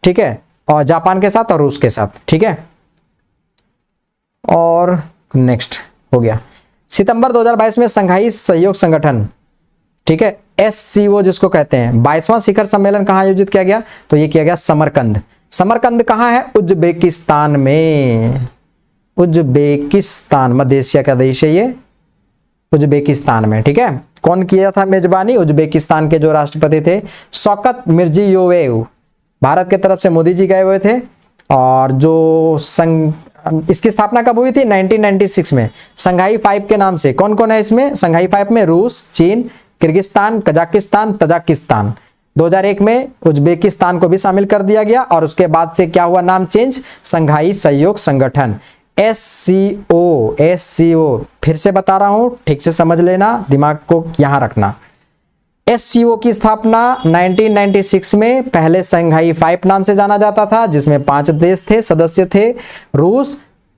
ठीक है, और जापान के साथ और रूस के साथ, ठीक है। और नेक्स्ट हो गया सितंबर 2022 में संघाई सहयोग संगठन, ठीक है, SCO जिसको कहते हैं, 22वां शिखर सम्मेलन कहां आयोजित किया गया? तो ये किया गया समरकंद। समरकंद कहां है? उज्बेकिस्तान में। उज्बेकिस्तान मध्य एशिया का देश है ये, उज्बेकिस्तान में, ठीक है। कौन किया था मेजबानी? उज्बेकिस्तान के जो राष्ट्रपति थे शौकत मिर्जियोयेव। भारत की तरफ से मोदी जी गए हुए थे। और जो इसकी स्थापना कब हुई थी? 1996 में, संघाई 5 के नाम से। कौन कौन है इसमें? संघाई 5 में रूस, चीन, किर्गिस्तान, कजाकिस्तान, तजाकिस्तान। 2001 में उज्बेकिस्तान को भी शामिल कर दिया गया, और उसके बाद से क्या हुआ? नाम चेंज, संघाई सहयोग संगठन, SCO। फिर से बता रहा हूं, ठीक से समझ लेना, दिमाग को यहां रखना। SCO की स्थापना 1996 में, पहले संघाई 5 नाम से जाना जाता था, जिसमें 5 देश थे, सदस्य थे, रूस,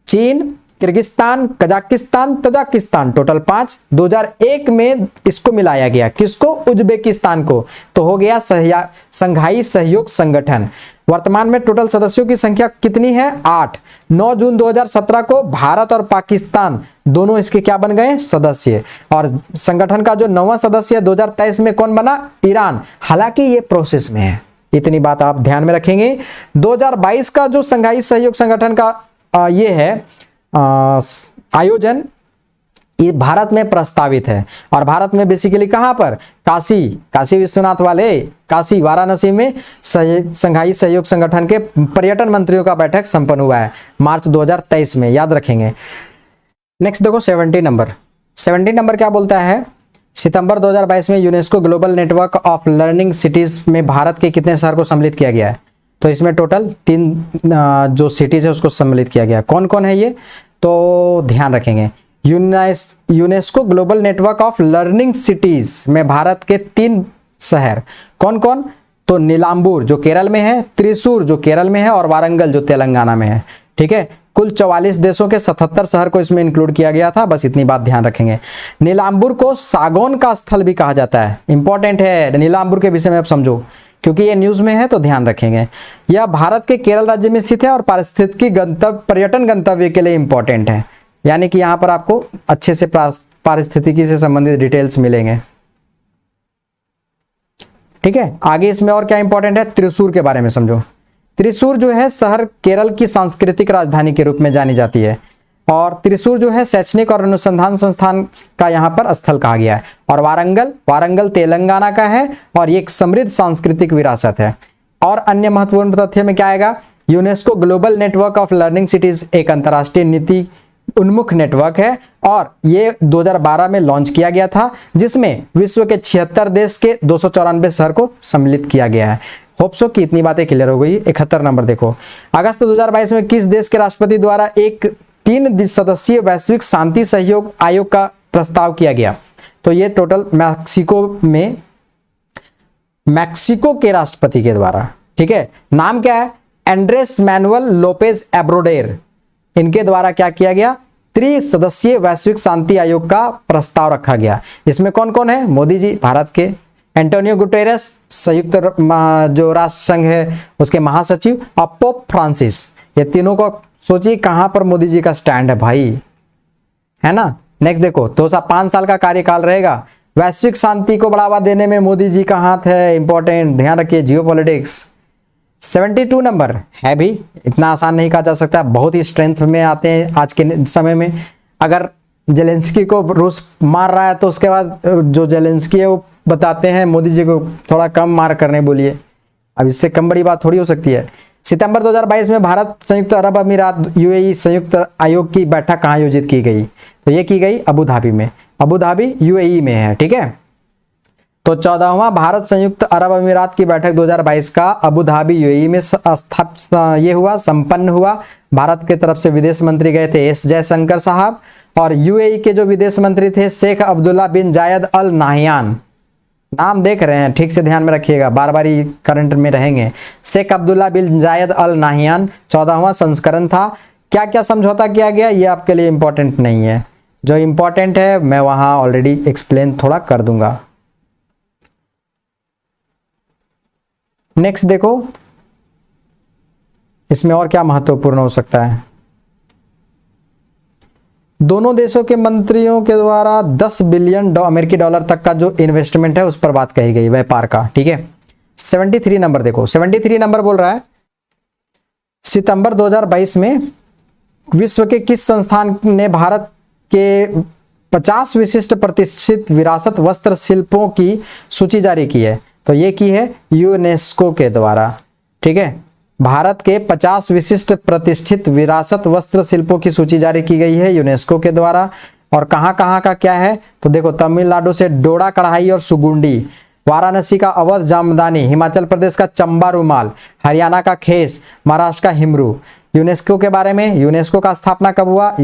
चीन, किर्गिस्तान, कजाकिस्तान, तजाकिस्तान, टोटल 5। 2001 में इसको मिलाया गया, किसको? उज्बेकिस्तान को, तो हो गया संघाई सहयोग संगठन। वर्तमान में टोटल सदस्यों की संख्या कितनी है? 8। 9 जून 2017 को भारत और पाकिस्तान दोनों इसके क्या बन गए? सदस्य। और संगठन का जो 9वां सदस्य 2023 में कौन बना? ईरान। हालांकि ये प्रोसेस में है, इतनी बात आप ध्यान में रखेंगे। 2022 का जो संघाई सहयोग संगठन का ये है आयोजन, ये भारत में प्रस्तावित है। और भारत में बेसिकली कहां पर? काशी विश्वनाथ वाले काशी वाराणसी में संघाई सहयोग संगठन के पर्यटन मंत्रियों का बैठक संपन्न हुआ है मार्च 2023 में, याद रखेंगे। नेक्स्ट देखो 70 नंबर क्या बोलता है? सितंबर 2022 में UNESCO global network of learning cities में भारत के कितने शहर को सम्मिलित किया गया है? तो इसमें टोटल 3 जो सिटीज है उसको सम्मिलित किया गया। कौन कौन है ये? तो ध्यान रखेंगे, UNESCO global network of learning cities में भारत के 3 शहर। कौन कौन? तो नीलांबूर जो केरल में है, त्रिशूर जो केरल में है, और वारंगल जो तेलंगाना में है, ठीक है। कुल 44 देशों के 77 शहर को इसमें इंक्लूड किया गया था। बस इतनी बात ध्यान रखेंगे। नीलांबूर को सागौन का स्थल भी कहा जाता है, इंपॉर्टेंट है, नीलांबूर के विषय में आप समझो क्योंकि ये न्यूज में है, तो ध्यान रखेंगे। यह भारत के केरल राज्य में स्थित है और पारिस्थितिकी पर्यटन गंतव्य के लिए इंपॉर्टेंट है, यानी कि यहां पर आपको अच्छे से पारिस्थितिकी से संबंधित डिटेल्स मिलेंगे, ठीक है। आगे इसमें और क्या इंपॉर्टेंट है? त्रिशूर के बारे में समझो। त्रिशूर जो है शहर केरल की सांस्कृतिक राजधानी के रूप में जानी जाती है, और त्रिशूर जो है शैक्षणिक और अनुसंधान संस्थान का यहाँ पर स्थल कहा गया है। और वारंगल तेलंगाना का है, और ये एक समृद्ध सांस्कृतिक विरासत है। और अन्य महत्वपूर्ण तथ्य में क्या आएगा? UNESCO global network of learning cities एक अंतर्राष्ट्रीय नीति उन्मुख नेटवर्क है, और ये 2012 में लॉन्च किया गया था, जिसमें विश्व के 76 देश के 294 शहर को सम्मिलित किया गया है। होप सो कि इतनी बातें क्लियर हो गई। 71 नंबर देखो, अगस्त 2022 में किस देश के राष्ट्रपति द्वारा एक 3 सदस्यीय वैश्विक शांति सहयोग आयोग का प्रस्ताव किया गया? तो ये टोटल मैक्सिको के राष्ट्रपति के द्वारा, ठीक है। नाम क्या है? एंड्रेस मैनुअल लोपेज एब्रोडेर, इनके द्वारा क्या किया गया? 3 सदस्यीय वैश्विक शांति आयोग का प्रस्ताव रखा गया। इसमें कौन कौन है? मोदी जी भारत के, एंटोनियो गुटेरेस संयुक्त जो राष्ट्र संघ है उसके महासचिव, और पोप फ्रांसिस। ये तीनों को सोचिए कहां पर मोदी जी का स्टैंड है भाई, है ना। नेक्स्ट देखो, 5 साल का कार्यकाल रहेगा। वैश्विक शांति को बढ़ावा देने में मोदी जी का हाथ है, इंपॉर्टेंट, ध्यान रखिए। जियोपॉलिटिक्स, 72 नंबर है भी, इतना आसान नहीं कहा जा सकता, बहुत ही स्ट्रेंथ में आते हैं आज के समय में। अगर जेलेंस्की को रूस मार रहा है तो उसके बाद जो जेलेंस्की है वो बताते हैं मोदी जी को थोड़ा कम मार करने बोलिए, अब इससे कम बड़ी बात थोड़ी हो सकती है। सितंबर 2022 में भारत संयुक्त अरब अमीरात यूएई संयुक्त आयोग की बैठक कहाँ आयोजित की गई? तो ये की गई अबू धाबी में, अबू धाबी यूएई में है, ठीक है। तो 14वां भारत संयुक्त अरब अमीरात की बैठक 2022 का अबू धाबी यूएई में ये हुआ, संपन्न हुआ। भारत की तरफ से विदेश मंत्री गए थे एस जयशंकर साहब, और यूएई के जो विदेश मंत्री थे शेख अब्दुल्ला बिन जायद अल नाहयान, नाम देख रहे हैं, ठीक से ध्यान में रखिएगा, बार बार ही करंट में रहेंगे। शेख अब्दुल्ला बिन जायद अल नाहयान 14वां संस्करण था। क्या क्या समझौता किया गया ये आपके लिए इंपॉर्टेंट नहीं है, जो इंपॉर्टेंट है मैं वहां ऑलरेडी एक्सप्लेन थोड़ा कर दूंगा। नेक्स्ट देखो, इसमें और क्या महत्वपूर्ण हो सकता है। दोनों देशों के मंत्रियों के द्वारा 10 बिलियन अमेरिकी डॉलर तक का जो इन्वेस्टमेंट है उस पर बात कही गई, व्यापार का, ठीक है। 73 नंबर देखो, 73 नंबर बोल रहा है सितंबर 2022 में विश्व के किस संस्थान ने भारत के 50 विशिष्ट प्रतिष्ठित विरासत वस्त्र शिल्पों की सूची जारी की है? तो ये की है यूनेस्को के द्वारा, ठीक है। भारत के 50 विशिष्ट प्रतिष्ठित विरासत वस्त्र शिल्पों की सूची जारी की गई है यूनेस्को के द्वारा। और कहाँ कहाँ का क्या है तो देखो, तमिलनाडु से डोडा कढ़ाई और सुगुंडी, वाराणसी का अवध जामदानी, हिमाचल प्रदेश का चंबा रुमाल, हरियाणा का खेस, महाराष्ट्र का हिमरू। यूनेस्को के बारे में, यूनेस्को का स्थापना कब हुआ?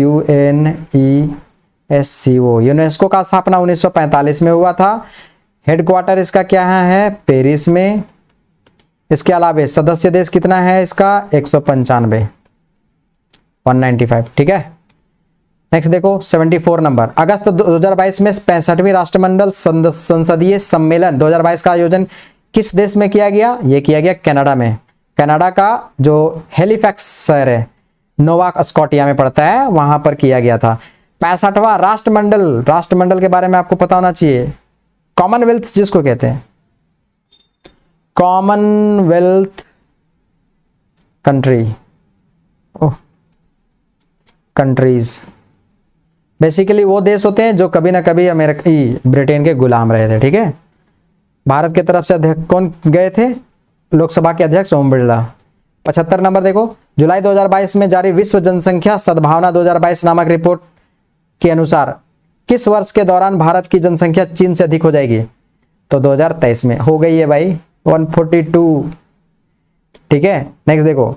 UNESCO, यूनेस्को का स्थापना 1945 में हुआ था। हेडक्वार्टर इसका क्या है? पेरिस में। इसके अलावा सदस्य देश कितना है इसका? 195, 195, ठीक है। नेक्स्ट देखो 74 नंबर, अगस्त 2022 में 65वीं राष्ट्रमंडल संसदीय सम्मेलन 2022 का आयोजन किस देश में किया गया? ये किया गया कनाडा में। कनाडा का जो हैलिफैक्स शहर है, नोवा स्कॉटिया में पड़ता है, वहां पर किया गया था। 65वां राष्ट्रमंडल, राष्ट्रमंडल के बारे में आपको पता होना चाहिए, कॉमनवेल्थ जिसको कहते हैं, कॉमनवेल्थ कंट्री, कंट्रीज बेसिकली वो देश होते हैं जो कभी ना कभी अमेरिकी ब्रिटेन के गुलाम रहे थे, ठीक है। भारत की तरफ से अध्यक्ष कौन गए थे? लोकसभा के अध्यक्ष ओम बिरला। 75 नंबर देखो, जुलाई 2022 में जारी विश्व जनसंख्या सद्भावना 2022 नामक रिपोर्ट के अनुसार किस वर्ष के दौरान भारत की जनसंख्या चीन से अधिक हो जाएगी? तो 2023 में हो गई है भाई, 142, ठीक है। नेक्स्ट देखो,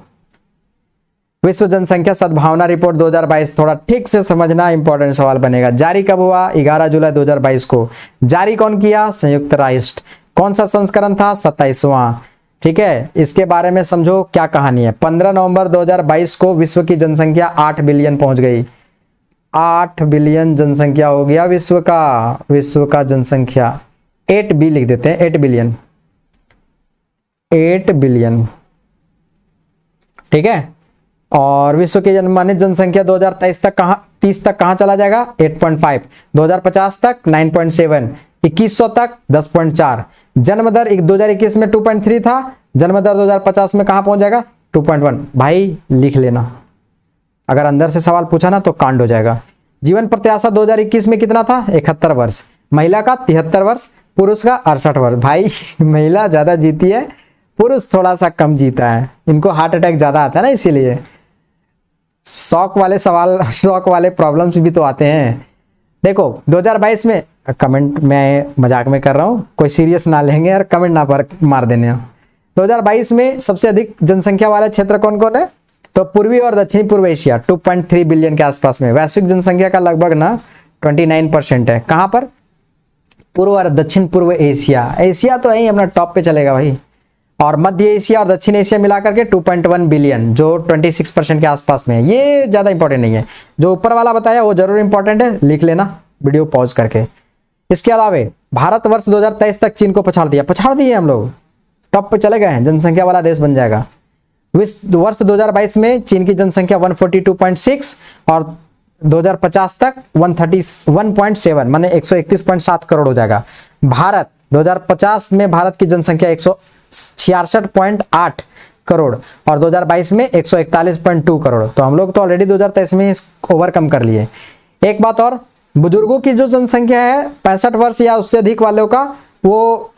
विश्व जनसंख्या सद्भावना रिपोर्ट 2022, थोड़ा ठीक से समझना, इंपॉर्टेंट सवाल बनेगा। जारी कब हुआ? 11 जुलाई 2022 को। जारी कौन किया? संयुक्त राष्ट्र। कौन सा संस्करण था? 27वां, ठीक है। इसके बारे में समझो क्या कहानी है। 15 नवंबर 2022 को विश्व की जनसंख्या 8 बिलियन पहुंच गई। 8 बिलियन जनसंख्या हो गया विश्व का जनसंख्या। 8B लिख देते हैं, 8 बिलियन, 8 बिलियन, ठीक है। और विश्व की अनुमानित जनसंख्या 2023 तक कहां, 30 तक कहां चला जाएगा? 8.5, 2050 तक 9.7, 2100 तक 10.4। जन्म दर 2021 में 2.3 था, जन्म दर 2050 में कहां पहुंच जाएगा? 2.1। भाई लिख लेना, अगर अंदर से सवाल पूछा ना तो कांड हो जाएगा। जीवन प्रत्याशा 2021 में कितना था? 71 वर्ष। महिला का 73 वर्ष, पुरुष का 68 वर्ष। भाई महिला ज्यादा जीती है, पुरुष थोड़ा सा कम जीता है, इनको हार्ट अटैक ज्यादा आता है ना, इसीलिए। शौक वाले सवाल, शौक वाले प्रॉब्लम्स भी तो आते हैं। देखो 2022 में, कमेंट मैं मजाक में कर रहा हूं, कोई सीरियस ना लेंगे और कमेंट ना पर मार देने। 2022 में सबसे अधिक जनसंख्या वाला क्षेत्र कौन कौन है? तो पूर्वी और दक्षिणी पूर्व एशिया, 2.3 बिलियन के आसपास में। वैश्विक जनसंख्या का लगभग ना 29% है। कहां पर? पूर्व और दक्षिण पूर्व एशिया। एशिया तो यही अपना टॉप पे चलेगा भाई। और मध्य एशिया और दक्षिण एशिया मिलाकर के 2.1 बिलियन, जो 26% के आसपास में है। ये ज्यादा इंपॉर्टेंट नहीं है, जो ऊपर वाला बताया वो जरूर इंपॉर्टेंट है, लिख लेना वीडियो पॉज करके। इसके अलावा भारत वर्ष 2023 तक चीन को पछाड़ दिए हम लोग, टॉप पे चले गए हैं, जनसंख्या वाला देश बन जाएगा। वर्ष 2022 में चीन की जनसंख्या 142.6 और 2050 तक 131.7 माने 131.7 करोड़ हो जाएगा। भारत 2050 में भारत की जनसंख्या 166.8 करोड़ और 2022 में 141.2 करोड़। तो हम लोग तो ऑलरेडी 2023 में ओवरकम कर लिए। एक बात और, बुजुर्गों की जो जनसंख्या है 65 वर्ष या उससे अधिक वालों का, वो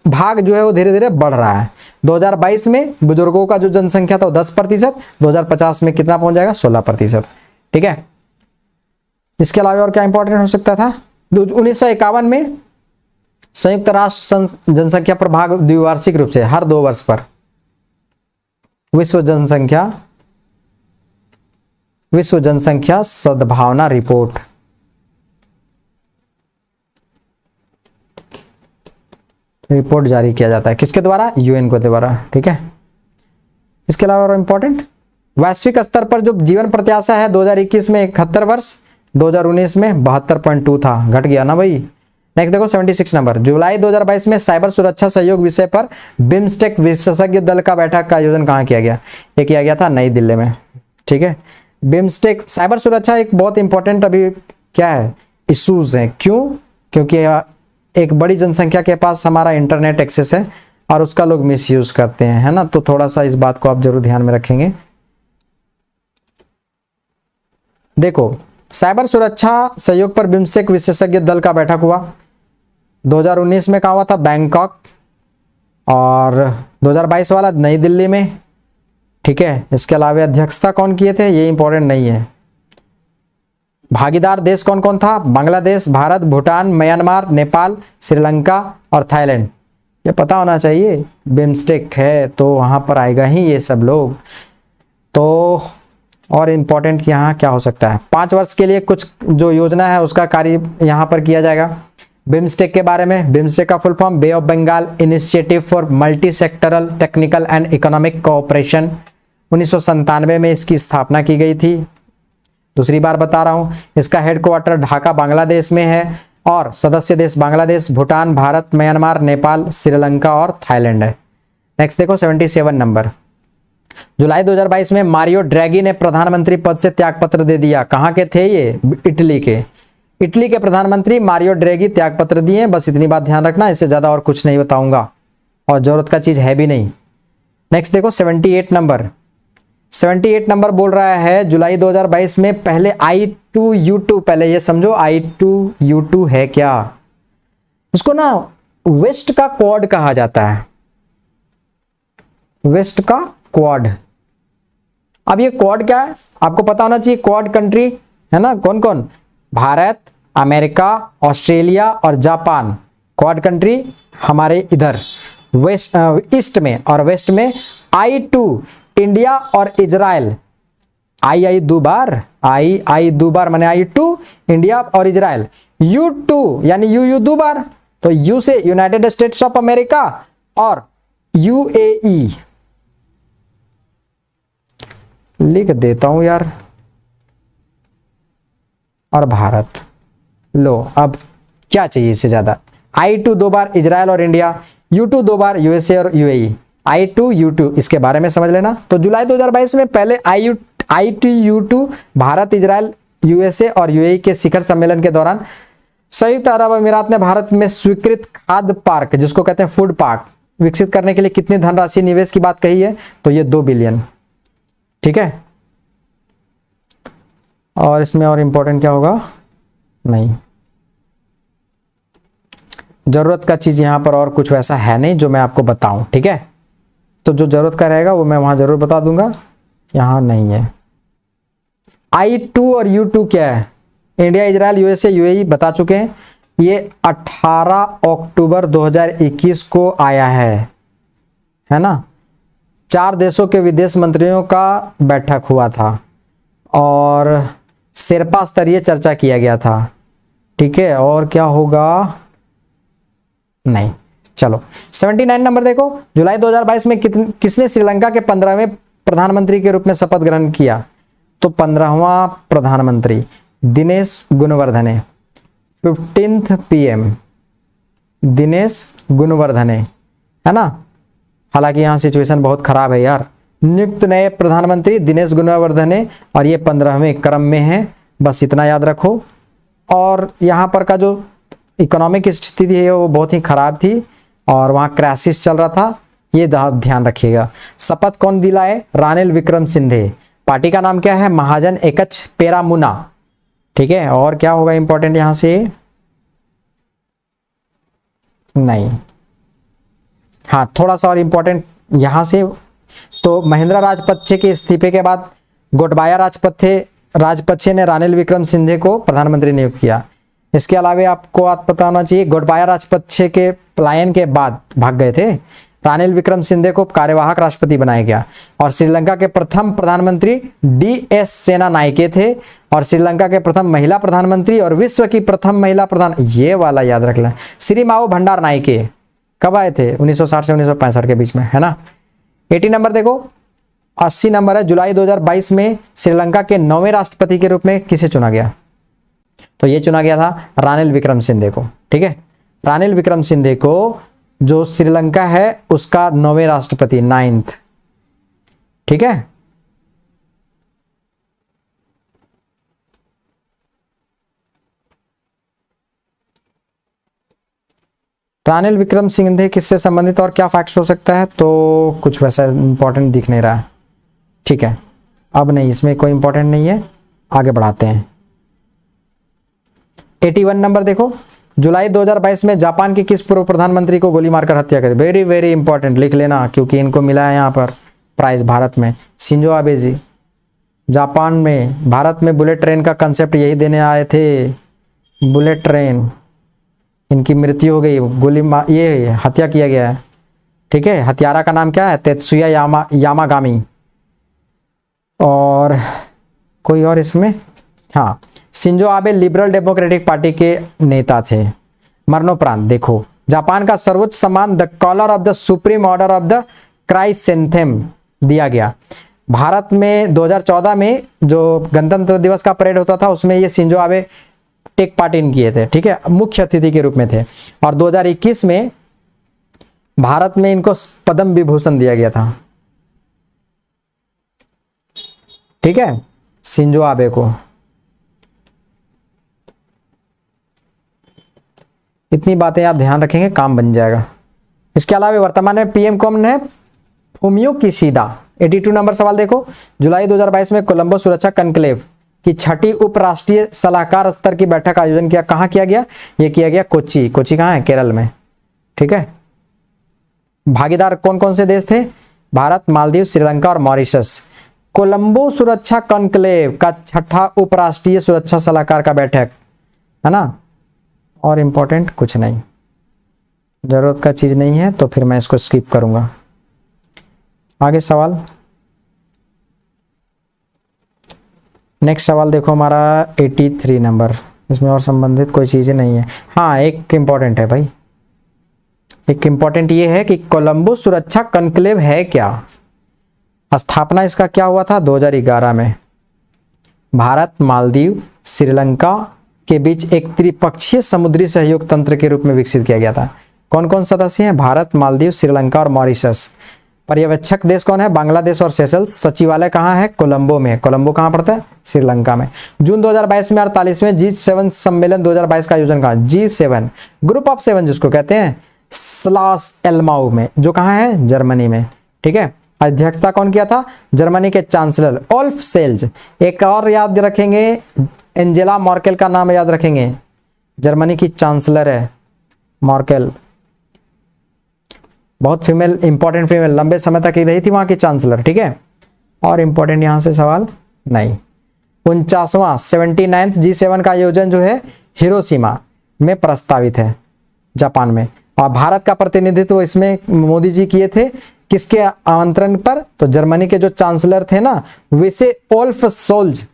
भाग जो है वो धीरे धीरे बढ़ रहा है। 2022 में बुजुर्गों का जो जनसंख्या था वो 10%, 2050 में कितना पहुंच जाएगा 16%। ठीक है, इसके अलावा और क्या इंपॉर्टेंट हो सकता था? 1951 में संयुक्त राष्ट्र जनसंख्या पर भाग द्विवार्षिक रूप से हर 2 वर्ष पर विश्व जनसंख्या सद्भावना रिपोर्ट जारी किया जाता है। किसके द्वारा? यूएन के द्वारा। ठीक है, इसके अलावा और इंपॉर्टेंट, वैश्विक स्तर पर जो जीवन प्रत्याशा है 2021 में 71 वर्ष, 2019 में 72.2 था, घट गया ना भाई। नेक्स्ट देखो 76 नंबर, जुलाई 2022 में साइबर सुरक्षा सहयोग विषय पर बिम्स्टेक विशेषज्ञ दल का बैठक का आयोजन कहाँ किया गया? ये किया गया था नई दिल्ली में। ठीक है, बिम्स्टेक साइबर सुरक्षा एक बहुत इंपॉर्टेंट अभी क्या है इश्यूज है। क्यों? क्योंकि एक बड़ी जनसंख्या के पास हमारा इंटरनेट एक्सेस है और उसका लोग मिसयूज करते हैं, है ना। तो थोड़ा सा इस बात को आप जरूर ध्यान में रखेंगे। देखो, साइबर सुरक्षा सहयोग पर बिम्स्टेक विशेषज्ञ दल का बैठक हुआ 2019 में, कहा हुआ था बैंकॉक, और 2022 वाला नई दिल्ली में। ठीक है, इसके अलावा अध्यक्षता कौन किए थे ये इंपॉर्टेंट नहीं है। भागीदार देश कौन कौन था? बांग्लादेश, भारत, भूटान, म्यांमार, नेपाल, श्रीलंका और थाईलैंड। ये पता होना चाहिए, बिम्स्टेक है तो वहां पर आएगा ही ये सब लोग। तो और इम्पोर्टेंट यहाँ क्या हो सकता है? 5 वर्ष के लिए कुछ जो योजना है उसका कार्य यहाँ पर किया जाएगा। बिम्स्टेक के बारे में, बिम्स्टेक का full form bay of Bengal initiative for multi sectoral technical and economic cooperation, 1997 में इसकी स्थापना की गई थी। दूसरी बार बता रहा हूँ, इसका हेडक्वार्टर ढाका बांग्लादेश में है और सदस्य देश बांग्लादेश, भूटान, भारत, म्यांमार, नेपाल, श्रीलंका और थाईलैंड है। नेक्स्ट देखो 77 नंबर, जुलाई 2022 में मारियो ड्रैगी ने प्रधानमंत्री पद से त्यागपत्र दे दिया। कहाँ के थे ये? इटली के। इटली के प्रधानमंत्री मारियो ड्रैगी त्यागपत्र दिए। बस इतनी बात ध्यान रखना, इससे ज्यादा और कुछ नहीं बताऊंगा और जरूरत का चीज है भी नहीं। नेक्स्ट देखो 78 नंबर, 78 नंबर बोल रहा है जुलाई 2022 में पहले I2U2, पहले ये समझो I2U2 है क्या? उसको ना वेस्ट का क्वाड कहा जाता है, वेस्ट का क्वाड। अब ये क्वाड क्या है आपको पता होना चाहिए। क्वाड कंट्री है ना, कौन कौन? भारत, अमेरिका, ऑस्ट्रेलिया और जापान। क्वाड कंट्री हमारे इधर वेस्ट ईस्ट में, और वेस्ट में I2 इंडिया और इजराइल। आई दो बार माने I2 इंडिया और इजराइल। U2 यानी यू दो बार, तो यू से यूनाइटेड स्टेट्स ऑफ अमेरिका और UAE लिख देता हूं यार, और भारत। लो अब क्या चाहिए इससे ज्यादा? I2 2 बार इजराइल और इंडिया, U2 2 बार USA और UAE। I2U2 इसके बारे में समझ लेना। तो जुलाई 2022 में पहले I2U2 भारत, इजराइल, USA और UAE के शिखर सम्मेलन के दौरान संयुक्त अरब अमीरात ने भारत में स्वीकृत खाद्य पार्क, जिसको कहते हैं फूड पार्क, विकसित करने के लिए कितनी धनराशि निवेश की बात कही है? तो ये 2 बिलियन। ठीक है, और इसमें और इंपॉर्टेंट क्या होगा? नहीं, जरूरत का चीज यहां पर और कुछ वैसा है नहीं जो मैं आपको बताऊं। ठीक है, तो जो जरूरत का रहेगा वो मैं वहां जरूर बता दूंगा, यहां नहीं है। I2 और U2 क्या है? इंडिया, इजराइल, USA, UAE बता चुके हैं। ये 18 अक्टूबर 2021 को आया है ना। 4 देशों के विदेश मंत्रियों का बैठक हुआ था और शेरपा स्तरीय चर्चा किया गया था। ठीक है, और क्या होगा? नहीं। चलो 79 नंबर देखो, जुलाई 2022 में किसने श्रीलंका के 15वें प्रधानमंत्री के रूप में शपथ ग्रहण किया? तो 15वां प्रधानमंत्री दिनेश गुणवर्धने, 15th PM दिनेश गुणवर्धने, है ना। हालांकि यहाँ सिचुएशन बहुत खराब है यार। नियुक्त नए प्रधानमंत्री दिनेश गुणवर्धने और ये 15वें क्रम में है, बस इतना याद रखो। और यहाँ पर का जो इकोनॉमिक स्थिति है वो बहुत ही खराब थी और वहाँ क्राइसिस चल रहा था, ये ध्यान रखिएगा। शपथ कौन दिलाए? रानिल विक्रमसिंघे। पार्टी का नाम क्या है? महाजन एकच पेरामुना। ठीक है, और क्या होगा इंपॉर्टेंट यहां से? नहीं, हाँ थोड़ा सा और इंपॉर्टेंट यहां से, तो महिंद्रा राजपक्षे के इस्तीफे के बाद गोटबाया राजपक्षे ने रानिल विक्रमसिंघे को प्रधानमंत्री नियुक्त किया। इसके अलावा आपको पता होना चाहिए, गोटबाया राजपक्षे के पलायन के बाद भाग गए थे, रानिल विक्रमसिंघे को कार्यवाहक राष्ट्रपति बनाया गया। और श्रीलंका के प्रथम प्रधानमंत्री DS सेनानायके थे, और श्रीलंका के प्रथम महिला प्रधानमंत्री और विश्व की प्रथम महिला प्रधान, ये वाला याद रख लें, श्रीमाओ भंडार नायके। कब आए थे? 1960 से 1965 के बीच में, है ना। 80 नंबर देखो, 80 नंबर है, जुलाई 2022 में श्रीलंका के 9वें राष्ट्रपति के रूप में किसे चुना गया? तो ये चुना गया था रानिल विक्रमसिंघे को। ठीक है, रानिल विक्रमसिंघे को, जो श्रीलंका है उसका 9वें राष्ट्रपति, 9th। ठीक है, रानिल विक्रमसिंघे किससे संबंधित और क्या फैक्ट्स हो सकता है? तो कुछ वैसा इंपॉर्टेंट दिख नहीं रहा है। ठीक है, अब नहीं, इसमें कोई इंपॉर्टेंट नहीं है, आगे बढ़ाते हैं। 81 नंबर देखो, जुलाई 2022 में जापान के किस पूर्व प्रधानमंत्री को गोली मारकर हत्या कर दी? वेरी वेरी इंपॉर्टेंट, लिख लेना, क्योंकि इनको मिला है यहाँ पर प्राइज भारत में। शिंजो आबे जी जापान में भारत में बुलेट ट्रेन का कंसेप्ट यही देने आए थे। बुलेट ट्रेन, इनकी मृत्यु हो गई, ये हत्या किया गया है। ठीक है, हत्यारा का नाम क्या है? Tetsuya Yamagami. और कोई और इसमें, हाँ, Shinzo Abe Liberal Democratic Party के नेता थे। मरणोपरांत देखो, जापान का सर्वोच्च सम्मान the collar of the supreme order of the chrysanthemum दिया गया। भारत में 2014 में जो गणतंत्र दिवस का परेड होता था, उसमें ये Shinzo Abe take part in किए थे। ठीक है, मुख्य अतिथि के रूप में थे। और 2021 में भारत में इनको पद्म विभूषण दिया गया था। ठीक है, शिंजो आबे को। इतनी बातें आप ध्यान रखेंगे, काम बन जाएगा। इसके अलावा वर्तमान में पीएम कौन है? Fumio Kishida. 82 नंबर सवाल देखो, जुलाई 2022 में कोलंबो सुरक्षा कॉन्क्लेव की 6ठी उपराष्ट्रीय सलाहकार स्तर की बैठक का आयोजन किया। कहां किया गया? यह किया गया कोच्चि। कोच्चि कहां है? केरल में। ठीक है, भागीदार कौन कौन से देश थे? भारत, मालदीव, श्रीलंका और मॉरिशस। कोलंबो सुरक्षा कॉन्क्लेव का 6ठा उपराष्ट्रीय सुरक्षा सलाहकार का बैठक, है ना। और इंपॉर्टेंट कुछ नहीं, जरूरत का चीज नहीं है, तो फिर मैं इसको स्किप करूंगा। आगे सवाल, नेक्स्ट सवाल देखो हमारा 83 नंबर, इसमें और संबंधित कोई चीजें नहीं है। हाँ, एक इंपॉर्टेंट है भाई, एक इंपॉर्टेंट ये है कि कोलंबो सुरक्षा कॉन्क्लेव है क्या? स्थापना इसका क्या हुआ था? 2011 में भारत, मालदीव, श्रीलंका के बीच एक त्रिपक्षीय समुद्री सहयोग तंत्र के रूप में विकसित किया गया था। कौन कौन सदस्य हैं? भारत, मालदीव, श्रीलंका और मॉरिशस। पर्यवेक्षक देश कौन है? बांग्लादेश और सेशल्स। सचिवालय कहाँ है? कोलंबो में। कोलंबो कहाँ पड़ता है? श्रीलंका में। जून 2022 में 48वें G7 सम्मेलन 2022 का आयोजन कहाँ? G7 ग्रुप ऑफ 7 जिसको कहते हैं, स्लास एल्माउ में, जो कहाँ है? जर्मनी में। ठीक है, अध्यक्षता कौन किया था? जर्मनी के चांसलर ओल्फ सेल्ज। एक और याद रखेंगे, एंजेला मर्केल का नाम याद रखेंगे, जर्मनी की चांसलर है मर्केल। बहुत फीमेल, इंपॉर्टेंट फीमेल, लंबे समय तक ही रही थी वहां की चांसलर। ठीक है, और इंपॉर्टेंट यहां से सवाल नहीं। 49वां 79th G7 का आयोजन जो है हिरोशिमा में प्रस्तावित है, जापान में। और भारत का प्रतिनिधित्व इसमें मोदी जी किए थे। किसके आमंत्रण पर? तो जर्मनी के जो चांसलर थे ना, वैसे ओल्फ सोल्ज,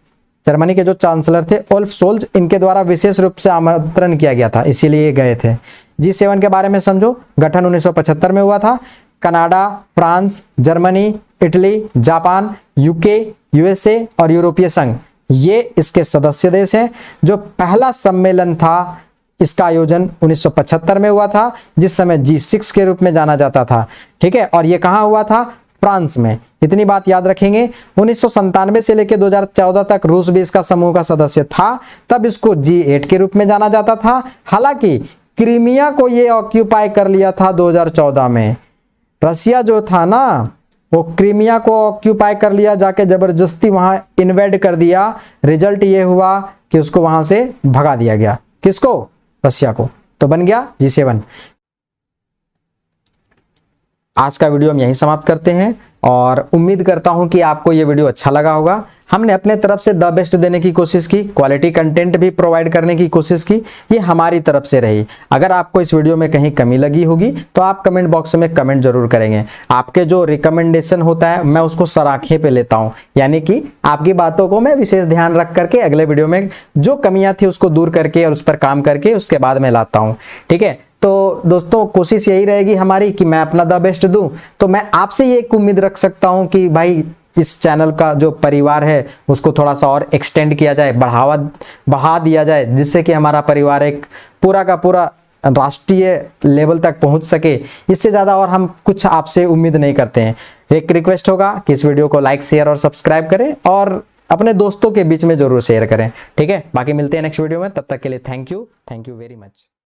जर्मनी के जो चांसलर थे ओल्फ सोल्ज, इनके द्वारा विशेष रूप से आमंत्रण किया गया था, इसीलिए गए थे। G7 के बारे में समझो, गठन 1975 में हुआ था। Canada, France, Germany, Italy, Japan, UK, USA और यूरोपीय संघ, ये इसके सदस्य देश हैं। जो पहला सम्मेलन था, इसका आयोजन 1975 में हुआ था, जिस समय G6 के रूप में जाना जाता था। ठीक है, और ये कहाँ हुआ था? फ्रांस में। इतनी बात याद रखेंगे। 1997 से लेकर 2014 तक रूस भी इसका समूह का सदस्य था, तब इसको G8 के रूप में जाना जाता था। हालांकि क्रीमिया को ये ऑक्यूपाई कर लिया था 2014 में। रसिया जो था ना वो क्रीमिया को ऑक्यूपाई कर लिया, जाके जबरदस्ती वहां इन्वेड कर दिया। रिजल्ट ये हुआ कि उसको वहां से भगा दिया गया। किसको? रसिया को। तो बन गया G7। आज का वीडियो हम यहीं समाप्त करते हैं और उम्मीद करता हूं कि आपको ये वीडियो अच्छा लगा होगा। हमने अपने तरफ से द बेस्ट देने की कोशिश की, क्वालिटी कंटेंट भी प्रोवाइड करने की कोशिश की, ये हमारी तरफ से रही। अगर आपको इस वीडियो में कहीं कमी लगी होगी तो आप कमेंट बॉक्स में कमेंट जरूर करेंगे। आपके जो रिकमेंडेशन होता है मैं उसको सराखे पे लेता हूं, यानी कि आपकी बातों को मैं विशेष ध्यान रख करके अगले वीडियो में जो कमियां थी उसको दूर करके और उस पर काम करके उसके बाद में लाता हूं। ठीक है, तो दोस्तों कोशिश यही रहेगी हमारी कि मैं अपना द बेस्ट दूं। तो मैं आपसे ये एक उम्मीद रख सकता हूं कि भाई इस चैनल का जो परिवार है उसको थोड़ा सा और एक्सटेंड किया जाए, बढ़ा दिया जाए, जिससे कि हमारा परिवार एक पूरा का पूरा राष्ट्रीय लेवल तक पहुंच सके। इससे ज़्यादा और हम कुछ आपसे उम्मीद नहीं करते हैं। एक रिक्वेस्ट होगा कि इस वीडियो को लाइक शेयर और सब्सक्राइब करें और अपने दोस्तों के बीच में जरूर शेयर करें। ठीक है, बाकी मिलते हैं नेक्स्ट वीडियो में, तब तक के लिए थैंक यू वेरी मच।